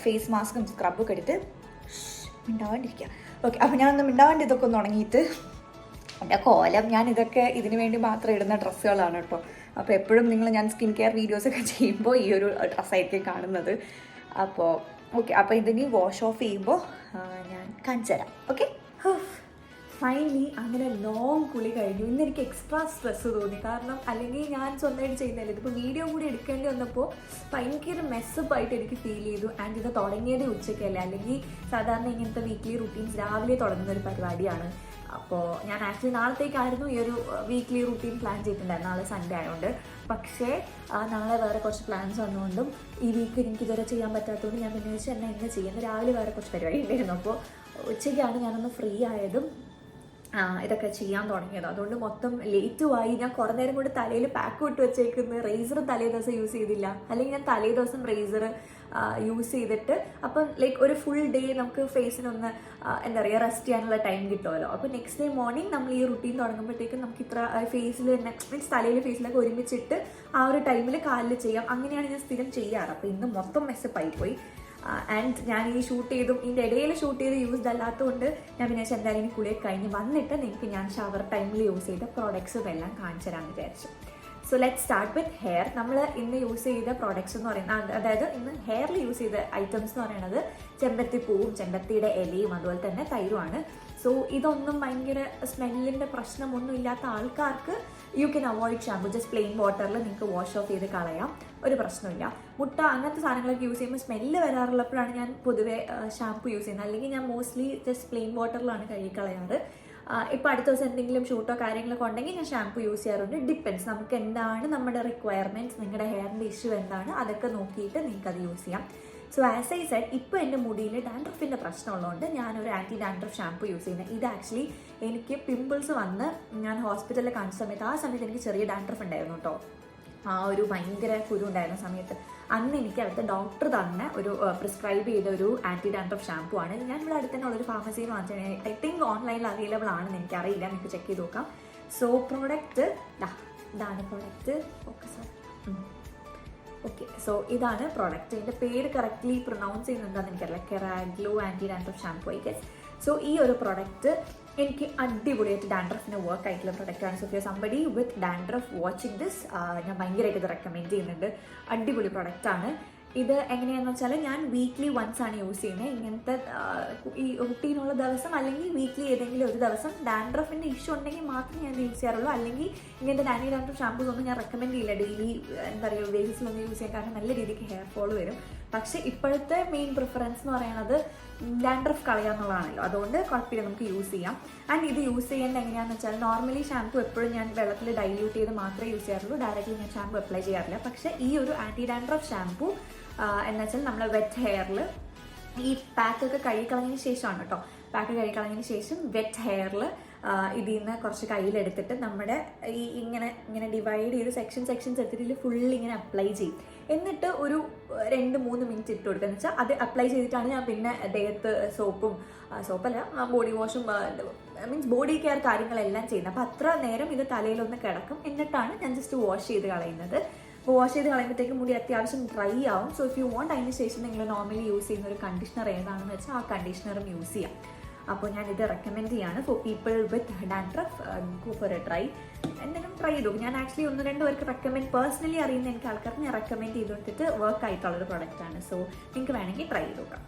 ഫേസ് മാസ്കും സ്ക്രബൊക്കെ എടുത്ത് മിണ്ടാവാണ്ടിരിക്കുക. ഓക്കെ, അപ്പോൾ ഞാനൊന്ന് മിണ്ടാവാണ്ട് ഇതൊക്കെ ഒന്ന് ഉണങ്ങിയിട്ട് എൻ്റെ കോലം, ഞാൻ ഇതൊക്കെ ഇതിന് വേണ്ടി മാത്രം ഇടുന്ന ഡ്രസ്സുകളാണ് കേട്ടോ. അപ്പോൾ എപ്പോഴും ഞാൻ സ്കിൻ കെയർ വീഡിയോസൊക്കെ ചെയ്യുമ്പോൾ ഈ ഒരു ഡ്രസ്സായിരിക്കും കാണുന്നത്. അപ്പോൾ ഇതിനി വാഷ് ഓഫ് ചെയ്യുമ്പോൾ ഞാൻ കാണിച്ചു തരാം. ഓക്കെ, ഫൈനലി അങ്ങനെ ലോങ് കുളി കഴിഞ്ഞു. ഇന്ന് എനിക്ക് എക്സ്ട്രാ സ്ട്രെസ്സ് തോന്നി, കാരണം അല്ലെങ്കിൽ ഞാൻ സ്വന്തമായിട്ട് ചെയ്യുന്നില്ല, ഇതിപ്പോൾ വീഡിയോ കൂടി എടുക്കേണ്ടി വന്നപ്പോൾ ഭയങ്കര മെസ്സപ്പായിട്ട് എനിക്ക് ഫീൽ ചെയ്തു. ആൻഡ് ഇത് തുടങ്ങിയത് ഉച്ചയ്ക്കല്ലേ, അല്ലെങ്കിൽ സാധാരണ ഇങ്ങനത്തെ വീക്ക്ലി റുട്ടീൻസ് രാവിലെ തുടങ്ങുന്ന ഒരു പരിപാടിയാണ്. അപ്പോൾ ഞാൻ ആക്ച്വലി നാളത്തേക്കായിരുന്നു ഈ ഒരു വീക്ക്ലി റുട്ടീൻ പ്ലാൻ ചെയ്തിട്ടുണ്ടായിരുന്നു, നാളെ സൺഡേ ആയതുകൊണ്ട്. പക്ഷേ നാളെ വേറെ കുറച്ച് പ്ലാൻസ് വന്നുകൊണ്ടും ഈ വീക്ക് എനിക്ക് ഇതുവരെ ചെയ്യാൻ പറ്റാത്തതുകൊണ്ട് ഞാൻ പിന്നെ വെച്ചാൽ എന്നെ ഇങ്ങനെ ചെയ്യുന്നത്. രാവിലെ വേറെ കുറച്ച് പരിപാടി ഉണ്ടായിരുന്നു, അപ്പോൾ ഉച്ചയ്ക്കാണ് ഞാനൊന്ന് ഫ്രീ ആയതും ഇതൊക്കെ ചെയ്യാൻ തുടങ്ങിയത്. അതുകൊണ്ട് മൊത്തം ലേറ്റുമായി. ഞാൻ കുറേ നേരം കൊണ്ട് തലയിൽ പാക്ക് ഇട്ട് വെച്ചേക്കുന്നത്, റേസർ തലേ ദിവസം യൂസ് ചെയ്തില്ല, അല്ലെങ്കിൽ ഞാൻ തലേ ദിവസം റേസർ യൂസ് ചെയ്തിട്ട് അപ്പം ലൈക്ക് ഒരു ഫുൾ ഡേ നമുക്ക് ഫേസിനൊന്ന് എന്താ പറയുക റെസ്റ്റ് ചെയ്യാനുള്ള ടൈം കിട്ടുമല്ലോ. അപ്പോൾ നെക്സ്റ്റ് ഡേ മോർണിംഗ് നമ്മൾ ഈ റുട്ടീൻ തുടങ്ങുമ്പോഴത്തേക്കും നമുക്ക് ഇത്ര ഫേസിൽ തന്നെ മീൻസ് തലയിൽ ഫേസിലൊക്കെ ഒരുമിച്ചിട്ട് ആ ഒരു ടൈമിൽ കാലിൽ ചെയ്യാം. അങ്ങനെയാണ് ഞാൻ സ്ഥിരം ചെയ്യാറ്. അപ്പോൾ ഇന്ന് മൊത്തം മെസ്സപ്പായി പോയി. ആൻഡ് ഞാൻ ഈ ഷൂട്ട് ചെയ്തും ഇതിൻ്റെ ഇടയിൽ ഷൂട്ട് ചെയ്ത് യൂസ്ഡ് അല്ലാത്തതുകൊണ്ട് ഞാൻ പിന്നെ എന്തായാലും ഇനി കുളിയൊക്കെ കഴിഞ്ഞ് വന്നിട്ട് നിങ്ങൾക്ക് ഞാൻ ഷവർ ടൈമിൽ യൂസ് ചെയ്ത പ്രോഡക്ട്സും എല്ലാം കാണിച്ചു തരാമെന്ന് വിചാരിച്ചു. So let start with hair. നമ്മൾ ഇന്ന് യൂസ് ചെയ്ത പ്രോഡക്ട്സ് എന്ന് പറയുന്നത്, അതായത് ഇന്ന് ഹെയറിൽ യൂസ് ചെയ്ത ഐറ്റംസ് എന്ന് പറയുന്നത് ചെമ്പരത്തിപ്പൂവും ചെമ്പരത്തിയുടെ ഇലയും അതുപോലെ തന്നെ തൈരുമാണ്. സോ ഇതൊന്നും ഭയങ്കര സ്മെല്ലിൻ്റെ പ്രശ്നമൊന്നും ഇല്ലാത്ത ആൾക്കാർക്ക് you can avoid shampoo. Just plain വാട്ടറിൽ നിങ്ങൾക്ക് വാഷ് ഓഫ് ചെയ്ത് കളയാം, ഒരു പ്രശ്നമില്ല. മുട്ട അങ്ങനത്തെ സാധനങ്ങളൊക്കെ യൂസ് ചെയ്യുമ്പോൾ സ്മെല്ല് വരാറുള്ളപ്പോഴാണ് ഞാൻ പൊതുവേ ഷാമ്പു യൂസ് ചെയ്യുന്നത്. അല്ലെങ്കിൽ ഞാൻ മോസ്റ്റ്ലി ജസ്റ്റ് പ്ലെയിൻ വാട്ടറിലാണ് കഴുകിക്കളയാറ്. ഇപ്പോൾ അടുത്ത ദിവസം എന്തെങ്കിലും ഷൂട്ടോ കാര്യങ്ങളൊക്കെ ഉണ്ടെങ്കിൽ ഞാൻ ഷാമ്പു യൂസ് ചെയ്യാറുണ്ട്. ഡിപ്പെൻസ്, നമുക്ക് എന്താണ് നമ്മുടെ റിക്വയർമെൻറ്റ്സ്, നിങ്ങളുടെ ഹെയറിൻ്റെ ഇഷ്യൂ എന്താണ്, അതൊക്കെ നോക്കിയിട്ട് നിങ്ങൾക്കത് യൂസ് ചെയ്യാം. സോ ആസ് ഐ സെഡ്, ഇപ്പോൾ എൻ്റെ മുടിയിൽ ഡാൻഡ്രഫിൻ്റെ പ്രശ്നമുള്ളതുകൊണ്ട് ഞാനൊരു ആൻറ്റി ഡാൻഡ്രഫ് ഷാമ്പു യൂസ് ചെയ്യുന്നത്. ഇത് ആക്ച്വലി എനിക്ക് പിമ്പിൾസ് വന്ന് ഞാൻ ഹോസ്പിറ്റലിൽ കാണിച്ച സമയത്ത് ആ സമയത്ത് എനിക്ക് ചെറിയ ഡാൻഡ്രഫ് ഉണ്ടായിരുന്നു കേട്ടോ. ആ ഒരു ഭയങ്കര കുരു ഉണ്ടായിരുന്ന സമയത്ത് അന്ന് എനിക്ക് അവിടുത്തെ ഡോക്ടർ തന്നെ ഒരു പ്രിസ്ക്രൈബ് ചെയ്ത ഒരു ആൻറ്റി ഡാൻഡ്രഫ് ഷാമ്പു ആണ്. ഞാൻ ഇവിടെ അടുത്ത് തന്നെ ഉള്ളൊരു ഫാർമസിയിൽ വാങ്ങിച്ചാൽ ഐ തിങ്ക് ഓൺലൈനിൽ അവൈലബിൾ ആണെന്ന് എനിക്കറിയില്ല, നിങ്ങൾക്ക് ചെക്ക് ചെയ്ത് നോക്കാം. സോ പ്രോഡക്റ്റ് ഇതാണ് പ്രോഡക്റ്റ്. ഓക്കെ, സോ ഇതാണ് പ്രോഡക്റ്റ്. ഇതിൻ്റെ പേര് കറക്റ്റ്ലി പ്രൊനൗൺസ് ചെയ്യുന്നതെന്ന് എനിക്കറിയില്ല. Keraglo anti dandruff shampoo I guess. So ഈ ഒരു പ്രോഡക്റ്റ് എനിക്ക് അടിപൊളിയായിട്ട് ഡാൻഡ്രഫിന് വർക്ക് ആയിട്ടുള്ള പ്രൊഡക്റ്റാണ്. So for somebody with dandruff watching this ഞാൻ ഭയങ്കരമായിട്ട് ഇത് റെക്കമെൻഡ് ചെയ്യുന്നുണ്ട്. അടിപൊളി പ്രൊഡക്റ്റാണ്. ഇത് എങ്ങനെയാണെന്ന് വെച്ചാൽ ഞാൻ വീക്ക്ലി വൺസ് ആണ് യൂസ് ചെയ്യുന്നത്. ഇങ്ങനത്തെ ഈ റുട്ടീനുള്ള ദിവസം അല്ലെങ്കിൽ വീക്ക്ലി ഏതെങ്കിലും ഒരു ദിവസം ഡാൻഡ്രഫിൻ്റെ ഇഷ്യൂ ഉണ്ടെങ്കിൽ മാത്രമേ ഞാൻ യൂസ് ചെയ്യാറുള്ളൂ. അല്ലെങ്കിൽ ഇങ്ങനത്തെ ആൻറ്റി ഡാൻഡ്രഫ് ഷാമ്പൂസ് ഒന്നും ഞാൻ റെക്കമെൻഡ് ചെയ്യില്ല ഡെയിലി എന്താ പറയുക ബേസിസിലൊന്നും യൂസ് ചെയ്യാൻ, കാരണം നല്ല രീതിക്ക് ഹെയർ ഫോൾ വരും. പക്ഷേ ഇപ്പോഴത്തെ മെയിൻ പ്രിഫറൻസ് എന്ന് പറയുന്നത് ഡാൻഡ്രഫ് കളയാന്നുള്ളതാണല്ലോ, അതുകൊണ്ട് കുഴപ്പമില്ല, നമുക്ക് യൂസ് ചെയ്യാം. ആൻഡ് ഇത് യൂസ് ചെയ്യേണ്ടത് എങ്ങനെയാണെന്ന് വെച്ചാൽ നോർമലി ഷാമ്പു എപ്പോഴും ഞാൻ വെള്ളത്തിൽ ഡൈല്യൂട്ട് ചെയ്ത് മാത്രമേ യൂസ് ചെയ്യാറുള്ളൂ, ഡയറക്റ്റ്ലി ഞാൻ ഷാമ്പു അപ്ലൈ ചെയ്യാറില്ല. പക്ഷേ ഈ ഒരു ആൻറ്റി ഡാൻഡ്രഫ് ഷാമ്പു എന്ന് വെച്ചാൽ നമ്മൾ വെറ്റ് ഹെയറിൽ ഈ പാക്കൊക്കെ കഴുകിക്കളഞ്ഞതിന് ശേഷമാണ് കേട്ടോ, പാക്ക് കഴുകിക്കളഞ്ഞതിന് ശേഷം വെറ്റ് ഹെയറിൽ ഇതിൽ നിന്ന് കുറച്ച് കയ്യിലെടുത്തിട്ട് നമ്മുടെ ഈ ഇങ്ങനെ ഡിവൈഡ് ചെയ്ത് സെക്ഷൻസ് എടുത്തിട്ട് ഇതിൽ ഫുള്ളി ഇങ്ങനെ അപ്ലൈ ചെയ്യും. എന്നിട്ട് ഒരു 2-3 മിനിറ്റ് ഇട്ട് കൊടുക്കുക. എന്ന് വെച്ചാൽ അത് അപ്ലൈ ചെയ്തിട്ടാണ് ഞാൻ പിന്നെ ദേഹത്ത് സോപ്പല്ല ബോഡി വാഷും മീൻസ് ബോഡി കെയർ കാര്യങ്ങളെല്ലാം ചെയ്യുന്നത്. അപ്പോൾ അത്ര നേരം ഇത് തലയിലൊന്ന് കിടക്കും. എന്നിട്ടാണ് ഞാൻ ജസ്റ്റ് വാഷ് ചെയ്ത് കളയുന്നത്. അപ്പോൾ വാഷ് ചെയ്ത് കളയുമ്പോഴത്തേക്കും മുടി അത്യാവശ്യം ഡ്രൈ ആവും. സോ ഇഫ് യു വാണ്ട് അതിന് ശേഷം നിങ്ങൾ നോർമലി യൂസ് ചെയ്യുന്ന ഒരു കണ്ടീഷണർ ഏതാണെന്ന് വെച്ചാൽ ആ കണ്ടീഷണറും യൂസ് ചെയ്യാം. അപ്പോൾ ഞാനിത് റെക്കമെൻഡ് ചെയ്യാണ് for people with dandruff. Go for A try. എന്തെങ്കിലും ട്രൈ ചെയ്തു. ഞാൻ ആക്ച്വലി 1-2 പേർക്ക് റെക്കമെൻഡ് പേഴ്സണലി അറിയുന്ന എനിക്ക് ആൾക്കാർക്ക് ഞാൻ റെക്കമെൻഡ് ചെയ്ത് കൊടുത്തിട്ട് വർക്ക് ആയിട്ടുള്ളൊരു പ്രൊഡക്റ്റാണ്. സോ നിങ്ങൾക്ക് വേണമെങ്കിൽ ട്രൈ ചെയ്ത് നോക്കാം.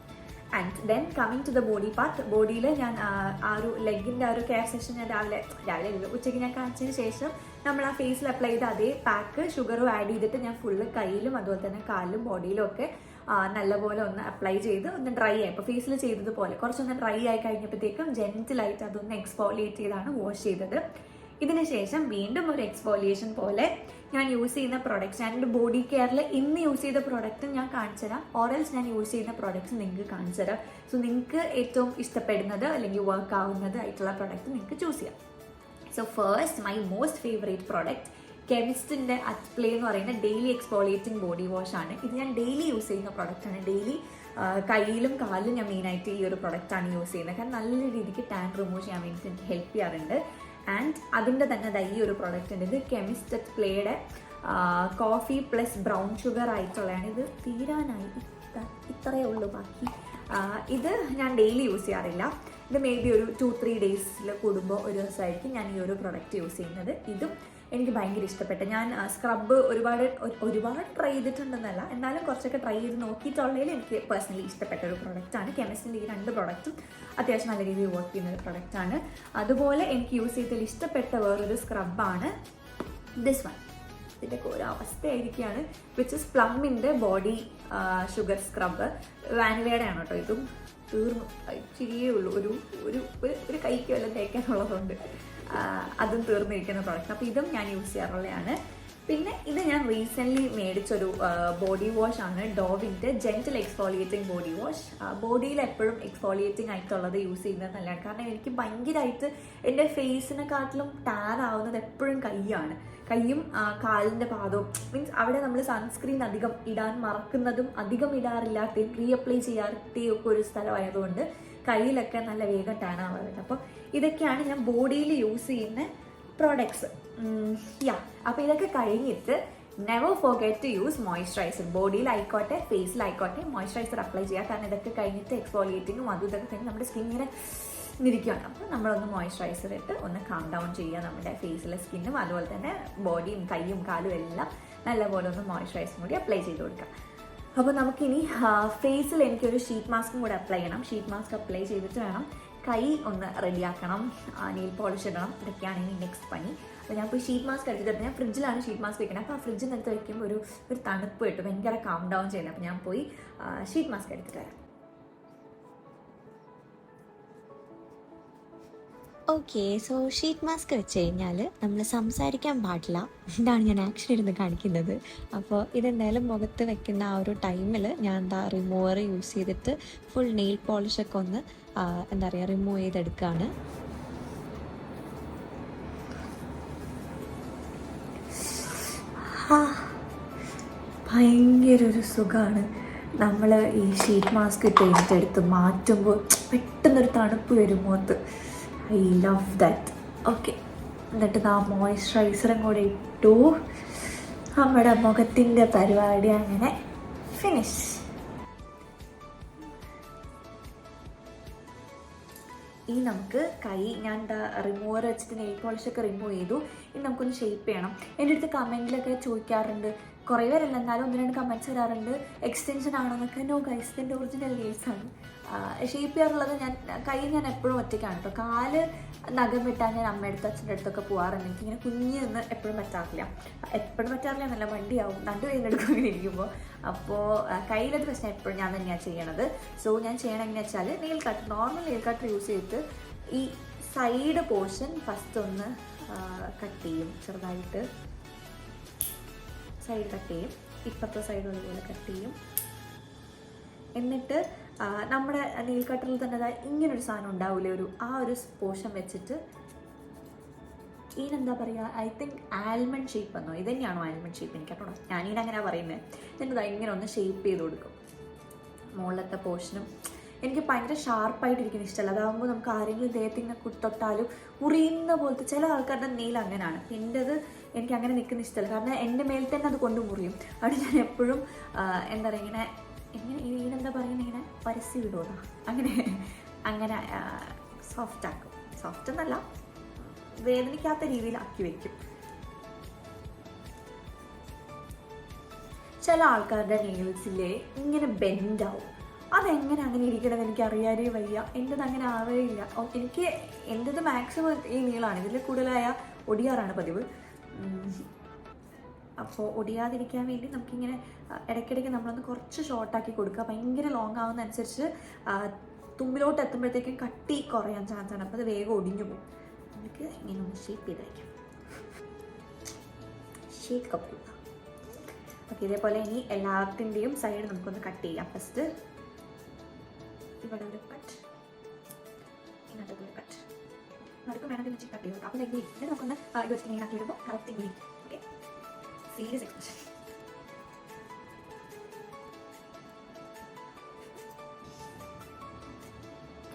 And then coming to the body part. ബോഡിയിൽ ഞാൻ ആ ഒരു ലെഗിൻ്റെ ആ ഒരു കെയർ സെഷൻ ഞാൻ രാവിലെ ഉച്ചയ്ക്ക് ഞാൻ കാണിച്ചതിന് ശേഷം നമ്മൾ ആ ഫേസിൽ അപ്ലൈ ചെയ്ത അതേ പാക്ക് ഷുഗറും ആഡ് ചെയ്തിട്ട് ഞാൻ ഫുള്ള് കയ്യിലും അതുപോലെ തന്നെ കാലിലും ബോഡിയിലും ഒക്കെ നല്ലപോലെ ഒന്ന് അപ്ലൈ ചെയ്ത് ഒന്ന് ഡ്രൈ ആയി. ഇപ്പോൾ ഫേസിൽ ചെയ്തതുപോലെ കുറച്ചൊന്ന് ഡ്രൈ ആയി കഴിഞ്ഞപ്പോഴത്തേക്കും ജെൻറ്റിലായിട്ട് അതൊന്ന് എക്സ്ഫോളിയേറ്റ് ചെയ്താണ് വാഷ് ചെയ്തത്. ഇതിന് ശേഷം വീണ്ടും ഒരു എക്സ്ഫോളിയേഷൻ പോലെ ഞാൻ യൂസ് ചെയ്യുന്ന പ്രോഡക്റ്റ്സ്, ഞാൻ എൻ്റെ ബോഡി കെയറിൽ ഇന്ന് യൂസ് ചെയ്ത പ്രോഡക്റ്റ് ഞാൻ കാണിച്ചു തരാം, ഓറൽസ് ഞാൻ യൂസ് ചെയ്യുന്ന പ്രോഡക്റ്റ്സ് നിങ്ങൾക്ക് കാണിച്ചു തരാം. സോ നിങ്ങൾക്ക് ഏറ്റവും ഇഷ്ടപ്പെടുന്നത് അല്ലെങ്കിൽ വർക്ക് ആവുന്നത് ആയിട്ടുള്ള പ്രോഡക്റ്റ് നിങ്ങൾക്ക് ചൂസ് ചെയ്യാം. So first my most favourite product കെമിസ്റ്റിൻ്റെ അറ്റ്പ്ലേ എന്ന് പറയുന്ന ഡെയിലി എക്സ്ഫോളിയേറ്റിംഗ് ബോഡി വാഷ് ആണ്. ഇത് ഞാൻ ഡെയിലി യൂസ് ചെയ്യുന്ന പ്രോഡക്റ്റാണ്. ഡെയിലി കയ്യിലും കാലിലും ഞാൻ മെയിനായിട്ട് ഈ ഒരു പ്രോഡക്റ്റാണ് യൂസ് ചെയ്യുന്നത്. കാരണം നല്ല രീതിക്ക് ടാൻ റിമൂവ് ചെയ്യാൻ വേണ്ടിയിട്ട് എനിക്ക് ഹെൽപ്പ് ചെയ്യാറുണ്ട്. ആൻഡ് അതിൻ്റെ തന്നെ ഈ ഒരു പ്രോഡക്റ്റ് ഉണ്ട്. ഇത് കെമിസ്റ്റ് അറ്റ്പ്ലേയുടെ കോഫി പ്ലസ് ബ്രൗൺ ഷുഗർ ആയിട്ടുള്ളതാണ്. ഇത് തീരാനായി ഇത്രയേ ഉള്ളൂ ബാക്കി. ഇത് ഞാൻ ഡെയിലി യൂസ് ചെയ്യാറില്ല. ഇത് മേ ബി ഒരു 2-3 ഡേയ്സിൽ കൂടുമ്പോൾ ഒരു ദിവസമായിരിക്കും ഞാൻ ഈ ഒരു പ്രൊഡക്റ്റ് യൂസ് ചെയ്യുന്നത്. ഇതും എനിക്ക് ഭയങ്കര ഇഷ്ടപ്പെട്ടു. ഞാൻ സ്ക്രബ്ബ് ഒരുപാട് ട്രൈ ചെയ്തിട്ടുണ്ടെന്നല്ല, എന്നാലും കുറച്ചൊക്കെ ട്രൈ ചെയ്ത് നോക്കിയിട്ടുള്ളതിൽ എനിക്ക് പേഴ്സണലി ഇഷ്ടപ്പെട്ട ഒരു പ്രൊഡക്റ്റാണ്. കെമിസ്റ്റിൻ്റെ ഈ 2 പ്രൊഡക്റ്റും അത്യാവശ്യം നല്ല രീതിയിൽ വർക്ക് ചെയ്യുന്ന ഒരു പ്രൊഡക്റ്റാണ്. അതുപോലെ എനിക്ക് യൂസ് ചെയ്തതിൽ ഇഷ്ടപ്പെട്ട വേറൊരു സ്ക്രബാണ് ദിസ് വൺ. ഇതിൻ്റെ ഒക്കെ ഒരു അവസ്ഥയായിരിക്കുകയാണ്, വിച്ച് ഇസ് പ്ലമ്മിൻ്റെ ബോഡി ഷുഗർ സ്ക്രബ്ബ്. വാനിലയുടെ ആണ് കേട്ടോ. ഇതും തീർന്നു, ഇച്ചിരിയേ ഉള്ളൂ, ഒരു കൈക്ക് വല്ലതും തേക്കാനുള്ളതുകൊണ്ട് അതും തീർന്നിരിക്കുന്ന പ്രോഡക്റ്റ്. അപ്പോൾ ഇതും ഞാൻ യൂസ് ചെയ്യാറുള്ളതാണ്. പിന്നെ ഇത് ഞാൻ റീസെൻ്റ്ലി മേടിച്ചൊരു ബോഡി വാഷ് ആണ്, ഡോവിൻ്റെ ജെൻറ്റൽ എക്സ്ഫോളിയേറ്റിംഗ് ബോഡി വാഷ്. ബോഡിയിൽ എപ്പോഴും എക്സ്ഫോളിയേറ്റിംഗ് ആയിട്ടുള്ളത് യൂസ് ചെയ്യുന്നത് നല്ലതാണ്. കാരണം എനിക്ക് ഭയങ്കരമായിട്ട് എൻ്റെ ഫേസിനെക്കാട്ടിലും ടാൻ ആവുന്നത് എപ്പോഴും കൈയാണ്. കൈയും കാലിൻ്റെ പാദവും, മീൻസ് അവിടെ നമ്മൾ സൺസ്ക്രീൻ അധികം ഇടാൻ മറക്കുന്നതും അധികം ഇടാറില്ലാത്തയും റീഅപ്ലൈ ചെയ്യാത്തയും ഒക്കെ ഒരു സ്ഥലമായതുകൊണ്ട് കയ്യിലൊക്കെ നല്ല വേഗം ടാൻ ആവാറുണ്ട്. അപ്പോൾ ഇതൊക്കെയാണ് ഞാൻ ബോഡിയിൽ യൂസ് ചെയ്യുന്ന പ്രോഡക്ട്സ്. അപ്പോൾ ഇതൊക്കെ കഴിഞ്ഞിട്ട് never forget to use moisturiser. ബോഡിയിലായിക്കോട്ടെ ഫേസിലായിക്കോട്ടെ മോയ്സ്ചറൈസർ അപ്ലൈ ചെയ്യുക. കാരണം ഇതൊക്കെ കഴിഞ്ഞിട്ട് എക്സ്ഫോളിയേറ്റിങ്ങും അതും ഇതൊക്കെ കഴിഞ്ഞ് നമ്മുടെ സ്കിന്നിനെ ഇരിക്കുകയാണ്. അപ്പോൾ നമ്മളൊന്ന് മോയ്സ്ചറൈസർ ഇട്ട് ഒന്ന് കാം ഡൗൺ ചെയ്യുക നമ്മുടെ ഫേസിലെ സ്കിന്നും, അതുപോലെ തന്നെ ബോഡിയും കൈയും കാലും എല്ലാം നല്ലപോലെ ഒന്ന് മോയ്സ്ചറൈസറും കൂടി അപ്ലൈ ചെയ്ത് കൊടുക്കുക. അപ്പോൾ നമുക്കിനി ഫേസിൽ എനിക്കൊരു ഷീറ്റ് മാസ്കും കൂടെ അപ്ലൈ ചെയ്യണം. ഷീറ്റ് മാസ്ക് അപ്ലൈ ചെയ്തിട്ട് വേണം കൈ ഒന്ന് റെഡിയാക്കണം, നെയിൽ പോളിഷ് ഇടണം. ഇതൊക്കെയാണ് ഇനി നെക്സ്റ്റ് പണി. അപ്പോൾ ഞാൻ പോയി ഷീറ്റ് മാസ്ക് എടുത്തിട്ട്, ഞാൻ ഫ്രിഡ്ജിലാണ് ഷീറ്റ് മാസ്ക് വെക്കുന്നത്. അപ്പോൾ ആ ഫ്രിഡ്ജിൽ നിന്ന് എടുത്ത് വയ്ക്കുമ്പോൾ ഒരു തണുപ്പ് കിട്ടും, ഭയങ്കര കാം ഡൗൺ ചെയ്യുന്നത്. അപ്പോൾ ഞാൻ പോയി ഷീറ്റ് മാസ്ക് എടുത്തിട്ട് വരാം. ഓക്കെ, സോ ഷീറ്റ് മാസ്ക് വെച്ച് കഴിഞ്ഞാൽ നമ്മൾ സംസാരിക്കാൻ പാടില്ല. ഇതാണ് ഞാൻ ആക്ഷൻ ഇരുന്ന് കാണിക്കുന്നത്. അപ്പോൾ ഇതെന്തായാലും മുഖത്ത് വെക്കുന്ന ആ ഒരു ടൈമിൽ ഞാൻ റിമൂവർ യൂസ് ചെയ്തിട്ട് ഫുൾ നെയിൽ പോളിഷൊക്കെ ഒന്ന് എന്താ പറയുക റിമൂവ് ചെയ്തെടുക്കുകയാണ്. ഭയങ്കര ഒരു സുഖമാണ്. നമ്മൾ ഈ ഷീറ്റ് മാസ്ക് എടുത്ത് മാറ്റുമ്പോൾ പെട്ടെന്നൊരു തണുപ്പ് വരും മുഖത്ത്. I love that. ഓക്കെ, എന്നിട്ട് ആ മോയ്സ്ചറൈസറും കൂടെ ഇട്ടു. നമ്മുടെ മുഖത്തിൻ്റെ പരിപാടി അങ്ങനെ ഫിനിഷ്. ഇനി നമുക്ക് കൈ, ഞാൻ റിമൂവർ വെച്ചിട്ട് നെയിൽ പോളിഷൊക്കെ റിമൂവ് ചെയ്തു. ഇനി നമുക്കൊന്ന് ഷേപ്പ് ചെയ്യണം. എൻ്റെ അടുത്ത് കമൻറ്റിലൊക്കെ ചോദിക്കാറുണ്ട്, കുറേ പേരല്ല എന്നാലും 1-2 കമൻറ്റ്സ് വരാറുണ്ട്, എക്സ്റ്റൻഷൻ ആണെന്നൊക്കെ. നോ ഗൈസ്, ഇതിൻ്റെ ഒറിജിനൽ നെയിൽസാണ്. ഷേപ്പ് ചെയ്യാറുള്ളത് കൈ ഞാൻ എപ്പോഴും ഒറ്റയ്ക്കാണ് കേട്ടോ. കാല് നഖം വിട്ടാൽ ഞാൻ അമ്മയുടെ അച്ഛൻ്റെ അടുത്തൊക്കെ പോകാറുണ്ട്. എനിക്കിങ്ങനെ കുഞ്ഞ് നിന്ന് എപ്പോഴും പറ്റാറില്ല എന്നല്ല, വണ്ടിയാവും രണ്ട് കൈയിലെടുക്കും ഇങ്ങനെ ഇരിക്കുമ്പോൾ. അപ്പോൾ കയ്യിലത് പ്രശ്നം എപ്പോഴും ഞാൻ തന്നെയാണ് ചെയ്യണത്. സോ ഞാൻ ചെയ്യണം എങ്ങനെയാ വെച്ചാൽ, നോർമൽ നെയിൽ കട്ടർ യൂസ് ചെയ്തിട്ട് ഈ സൈഡ് പോർഷൻ ഫസ്റ്റ് ഒന്ന് കട്ട് ചെയ്യും, ചെറുതായിട്ട് സൈഡ് കട്ട് ചെയ്യും. ഇപ്പുറത്തെ സൈഡ് അതുപോലെ കട്ട് ചെയ്യും. എന്നിട്ട് നമ്മുടെ നെയിൽ കട്ടറിൽ തന്നെ ഇങ്ങനൊരു സാധനം ഉണ്ടാവില്ലേ, ആ ഒരു പോർഷൻ വെച്ചിട്ട് ഇതിനെന്താ പറയുക, ഐ തിങ്ക് ആൽമണ്ട് ഷേപ്പ് എന്നോ, ഇത് തന്നെയാണോ ആൽമണ്ട് ഷേപ്പ് എനിക്കട്ടോ, ഞാനിങ്ങനെ പറയുന്നത്. എന്നിട്ട് ഇങ്ങനെ ഒന്ന് ഷേപ്പ് ചെയ്ത് കൊടുക്കും മുകളിലത്തെ പോർഷനും. എനിക്ക് ഭയങ്കര ഷാർപ്പായിട്ടിരിക്കുന്ന ഇഷ്ടമല്ല. അതാകുമ്പോൾ നമുക്ക് ആരെങ്കിലും ദേഹത്തിങ്ങനെ കുത്തൊട്ടാലും മുറിയുന്ന പോലത്തെ, ചില ആൾക്കാരുടെ നെയിൽ അങ്ങനെയാണ്. എൻ്റെത് എനിക്ക് അങ്ങനെ നിൽക്കുന്ന ഇഷ്ടമല്ല, കാരണം എൻ്റെ മേൽ തന്നെ അത് കൊണ്ട് മുറിയും. അവിടെ ഞാൻ എപ്പോഴും എന്താ പറയുക, ഇങ്ങനെ ഇതിനെന്താ പറയുന്നത്, ഇങ്ങനെ പരസ്യം വിടുമോ, അങ്ങനെ സോഫ്റ്റ് ആക്കും. സോഫ്റ്റ് എന്നല്ല, വേദനിക്കാത്ത രീതിയിലാക്കി വെക്കും. ചില ആൾക്കാരുടെ നെയിൽസിലെ ഇങ്ങനെ ബെൻഡാവും. അതെങ്ങനെ അങ്ങനെ ഇരിക്കണമെന്ന് എനിക്ക് അറിയാനേ വയ്യ. എൻ്റെത് അങ്ങനെ ആവേയില്ല. എൻ്റെത് മാക്സിമം ഈ നീളമാണ്, ഇതിൽ കൂടുതലായ ഒടിയാറാണ് പതിവ്. അപ്പോൾ ഒടിയാതിരിക്കാൻ വേണ്ടി നമുക്കിങ്ങനെ ഇടയ്ക്കിടയ്ക്ക് നമ്മളൊന്ന് കുറച്ച് ഷോർട്ടാക്കി കൊടുക്കുക. ഭയങ്കര ലോങ് ആവുന്നതനുസരിച്ച് തുമ്പിലോട്ട് എത്തുമ്പോഴത്തേക്കും കട്ടി കുറയാൻ ചാൻസാണ്. അപ്പോൾ അത് വേഗം ഒടിഞ്ഞു പോകും. നമുക്ക് ഇങ്ങനെ ഒന്ന് ഷേപ്പ് ചെയ്ത് വയ്ക്കാം. Shake cup. ഓക്കെ, ഇതേപോലെ ഇനി എല്ലാത്തിൻ്റെയും സൈഡ് നമുക്കൊന്ന് കട്ട് ചെയ്യാം. ഫസ്റ്റ് ഇവിടെ ഒരു കട്ട്, ഇങ്ങനത്തെ ഒരു കട്ട്, നടുക്കും വേണമെങ്കിൽ വെച്ച് കട്ട് ചെയ്യും. അപ്പോൾ ഇങ്ങനെ നമുക്കൊന്ന് ഇത് വെച്ചിട്ട് ഇങ്ങനെ ആക്കി ഇടുമ്പോൾ കറക്റ്റ് ഇങ്ങനെ. Okay, serious expression.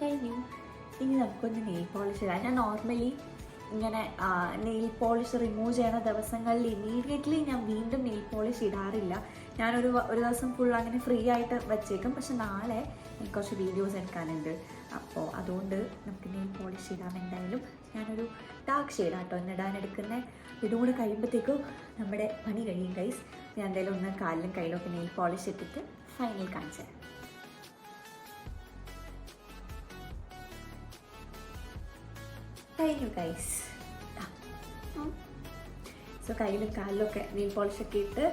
കഴിഞ്ഞു. ഇനി നമുക്കൊന്ന് നെയിൽ പോളിഷ് ഇടാം. ഞാൻ നോർമലി ഇങ്ങനെ നെയിൽ പോളിഷ് റിമൂവ് ചെയ്യണ ദിവസങ്ങളിൽ ഇമീഡിയറ്റ്ലി ഞാൻ വീണ്ടും നെയിൽ പോളിഷ് ഇടാറില്ല. ഞാനൊരു ദിവസം ഫുൾ അങ്ങനെ ഫ്രീ ആയിട്ട് വെച്ചേക്കും. പക്ഷെ നാളെ എനിക്ക് കുറച്ച് വീഡിയോസ് എടുക്കാനുണ്ട്. അപ്പോൾ അതുകൊണ്ട് നമുക്ക് നെയിൽ പോളിഷ് ഇടാം. എന്തായാലും ഞാനൊരു ഡാർക്ക് ഷെയ്ഡാട്ടോ ഇന്ന് ഇടാനെടുക്കുന്നത്. ഇതും കൂടെ കഴിയുമ്പോഴത്തേക്കും നമ്മുടെ പണി കഴിയും ഗൈസ്. ഞാൻ എന്തായാലും ഒന്ന് കാലിലും കയ്യിലൊക്കെ നെയിൽ പോളിഷ് ഇട്ടിട്ട് ഫൈനൽ കാണിച്ചു തരാം. കഴിഞ്ഞു ഗൈസ്. സോ കയ്യിലും കാലിലൊക്കെ നെയിൽ പോളിഷൊക്കെ ഇട്ട്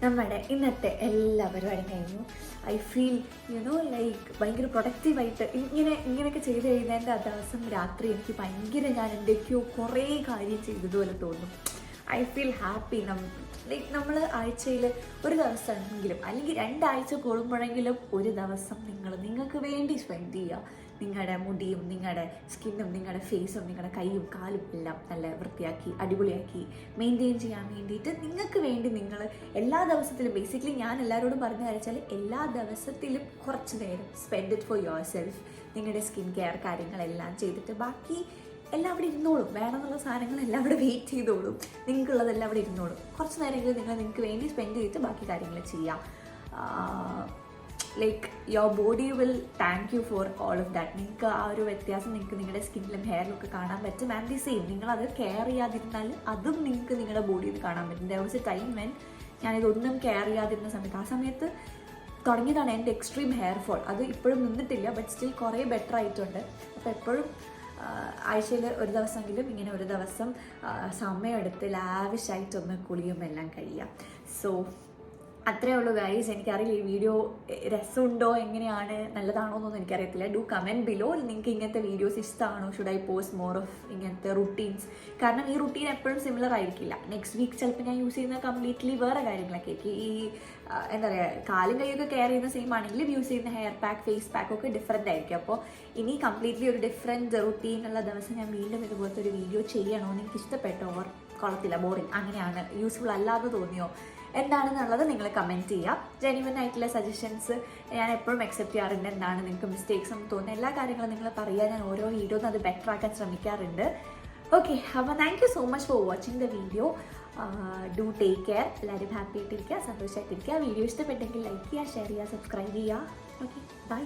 നമ്മുടെ ഇന്നത്തെ എല്ലാ പരിപാടിയും കഴിഞ്ഞു. ഐ ഫീൽ ലൈക്ക് ഭയങ്കര പ്രൊഡക്റ്റീവായിട്ട് ഇങ്ങനെയൊക്കെ ചെയ്ത് കഴിയുന്നതിൻ്റെ ആ ദിവസം രാത്രി എനിക്ക് ഭയങ്കര ഞാൻ എന്തൊക്കെയോ കുറേ കാര്യം ചെയ്തതുപോലെ തോന്നും. I feel happy. ലൈക്ക് നമ്മൾ ആഴ്ചയിൽ ഒരു ദിവസമെങ്കിലും അല്ലെങ്കിൽ 2 ആഴ്ച കൂടുമ്പോഴെങ്കിലും ഒരു ദിവസം നിങ്ങൾക്ക് വേണ്ടി സ്പെൻഡ് ചെയ്യുക. നിങ്ങളുടെ മുടിയും നിങ്ങളുടെ സ്കിന്നും നിങ്ങളുടെ ഫേസും നിങ്ങളുടെ കൈയും കാലും എല്ലാം നല്ല വൃത്തിയാക്കി അടിപൊളിയാക്കി മെയിൻറ്റെയിൻ ചെയ്യാൻ വേണ്ടിയിട്ട് നിങ്ങൾക്ക് വേണ്ടി നിങ്ങൾ എല്ലാ ദിവസത്തിലും ബേസിക്കലി ഞാൻ എല്ലാവരോടും പറഞ്ഞു വെച്ചാൽ എല്ലാ ദിവസത്തിലും കുറച്ച് നേരം spend it for your self. നിങ്ങളുടെ സ്കിൻ കെയർ കാര്യങ്ങളെല്ലാം ചെയ്തിട്ട് ബാക്കി എല്ലാം അവിടെ ഇരുന്നോളും. വേണമെന്നുള്ള സാധനങ്ങളെല്ലാം അവിടെ വെയിറ്റ് ചെയ്തോളും. നിങ്ങൾക്കുള്ളതെല്ലാം അവിടെ ഇരുന്നോളും. കുറച്ച് നേരമെങ്കിലും നിങ്ങൾക്ക് വേണ്ടി സ്പെൻഡ് ചെയ്തിട്ട് ബാക്കി കാര്യങ്ങൾ ചെയ്യാം. Like your body will thank you for all of that. നിങ്ങൾക്ക് ആ ഒരു വ്യത്യാസം നിങ്ങൾക്ക് നിങ്ങളുടെ സ്കിന്നിലും ഹെയറിലൊക്കെ കാണാൻ പറ്റും. ആൻഡ് ദി സെയിം നിങ്ങളത് കെയർ ചെയ്യാതിരുന്നാൽ അതും നിങ്ങൾക്ക് നിങ്ങളുടെ ബോഡിയിൽ കാണാൻ പറ്റും. There was a time when ഞാനിതൊന്നും കെയർ ചെയ്യാതിരുന്ന സമയത്ത് ആ സമയത്ത് തുടങ്ങിയതാണ് എൻ്റെ എക്സ്ട്രീം ഹെയർ ഫോൾ. അത് ഇപ്പോഴും നിന്നിട്ടില്ല, ബട്ട് സ്റ്റിൽ കുറേ ബെറ്റർ ആയിട്ടുണ്ട്. അപ്പോൾ എപ്പോഴും ആഴ്ചയിൽ ഒരു ദിവസമെങ്കിലും ഇങ്ങനെ ഒരു ദിവസം സമയമെടുത്ത് ലാവിഷായിട്ടൊന്ന് കുളിയും എല്ലാം കഴിയാം. സോ അത്രേ ഉള്ളൂ ഗൈസ്. എനിക്കറിയില്ല ഈ വീഡിയോ രസമുണ്ടോ എങ്ങനെയാണ് നല്ലതാണോ എന്നൊന്നും എനിക്കറിയത്തില്ല. Do comment below. നിങ്ങൾക്ക് ഇങ്ങനത്തെ വീഡിയോസ് ഇഷ്ടമാണോ? Should I post more of ഇങ്ങനത്തെ റുട്ടീൻസ്? കാരണം ഈ റുട്ടീൻ എപ്പോഴും സിമിലർ ആയിരിക്കില്ല. നെക്സ്റ്റ് വീക്ക് ചിലപ്പോൾ ഞാൻ യൂസ് ചെയ്യുന്ന കംപ്ലീറ്റ്ലി വേറെ കാര്യങ്ങളൊക്കെ ആയിരിക്കും. ഈ എന്താ പറയുക കാലും കൈയൊക്കെ കെയർ ചെയ്യുന്ന സെയിം ആണെങ്കിലും യൂസ് ചെയ്യുന്ന ഹെയർ പാക്ക് ഫേസ് പാക്ക് ഒക്കെ ഡിഫറെൻ്റ് ആയിരിക്കും. അപ്പോൾ ഇനി കംപ്ലീറ്റ്ലി ഒരു ഡിഫറെൻറ്റ് റുട്ടീനുള്ള ദിവസം ഞാൻ വീണ്ടും ഇതുപോലത്തെ ഒരു വീഡിയോ ചെയ്യണോ? എനിക്ക് ഇഷ്ടപ്പെട്ടോ ഓർ കൊള്ളത്തില്ല ബോറിങ് അങ്ങനെയാണ് യൂസ്ഫുൾ അല്ലാതെ തോന്നിയോ എന്താണെന്നുള്ളത് നിങ്ങൾ കമൻറ്റ് ചെയ്യുക. ജെന്യുവൻ ആയിട്ടുള്ള സജഷൻസ് ഞാൻ എപ്പോഴും അക്സെപ്റ്റ് ചെയ്യാറുണ്ട്. എന്താണ് നിങ്ങൾക്ക് മിസ്റ്റേക്സ് എന്ന് തോന്നുന്ന എല്ലാ കാര്യങ്ങളും നിങ്ങൾ പറയുക. ഞാൻ ഓരോ വീഡിയോന്ന് അത് ബെറ്റർ ആക്കാൻ ശ്രമിക്കാറുണ്ട്. ഓക്കെ, അപ്പോൾ thank you so much for watching the video. Do take care. എല്ലാവരും ഹാപ്പി ആയിട്ടിരിക്കുക, സന്തോഷമായിട്ടിരിക്കുക. വീഡിയോ ഇഷ്ടപ്പെട്ടെങ്കിൽ ലൈക്ക് ചെയ്യുക, ഷെയർ ചെയ്യുക, സബ്സ്ക്രൈബ് ചെയ്യുക. Okay, by.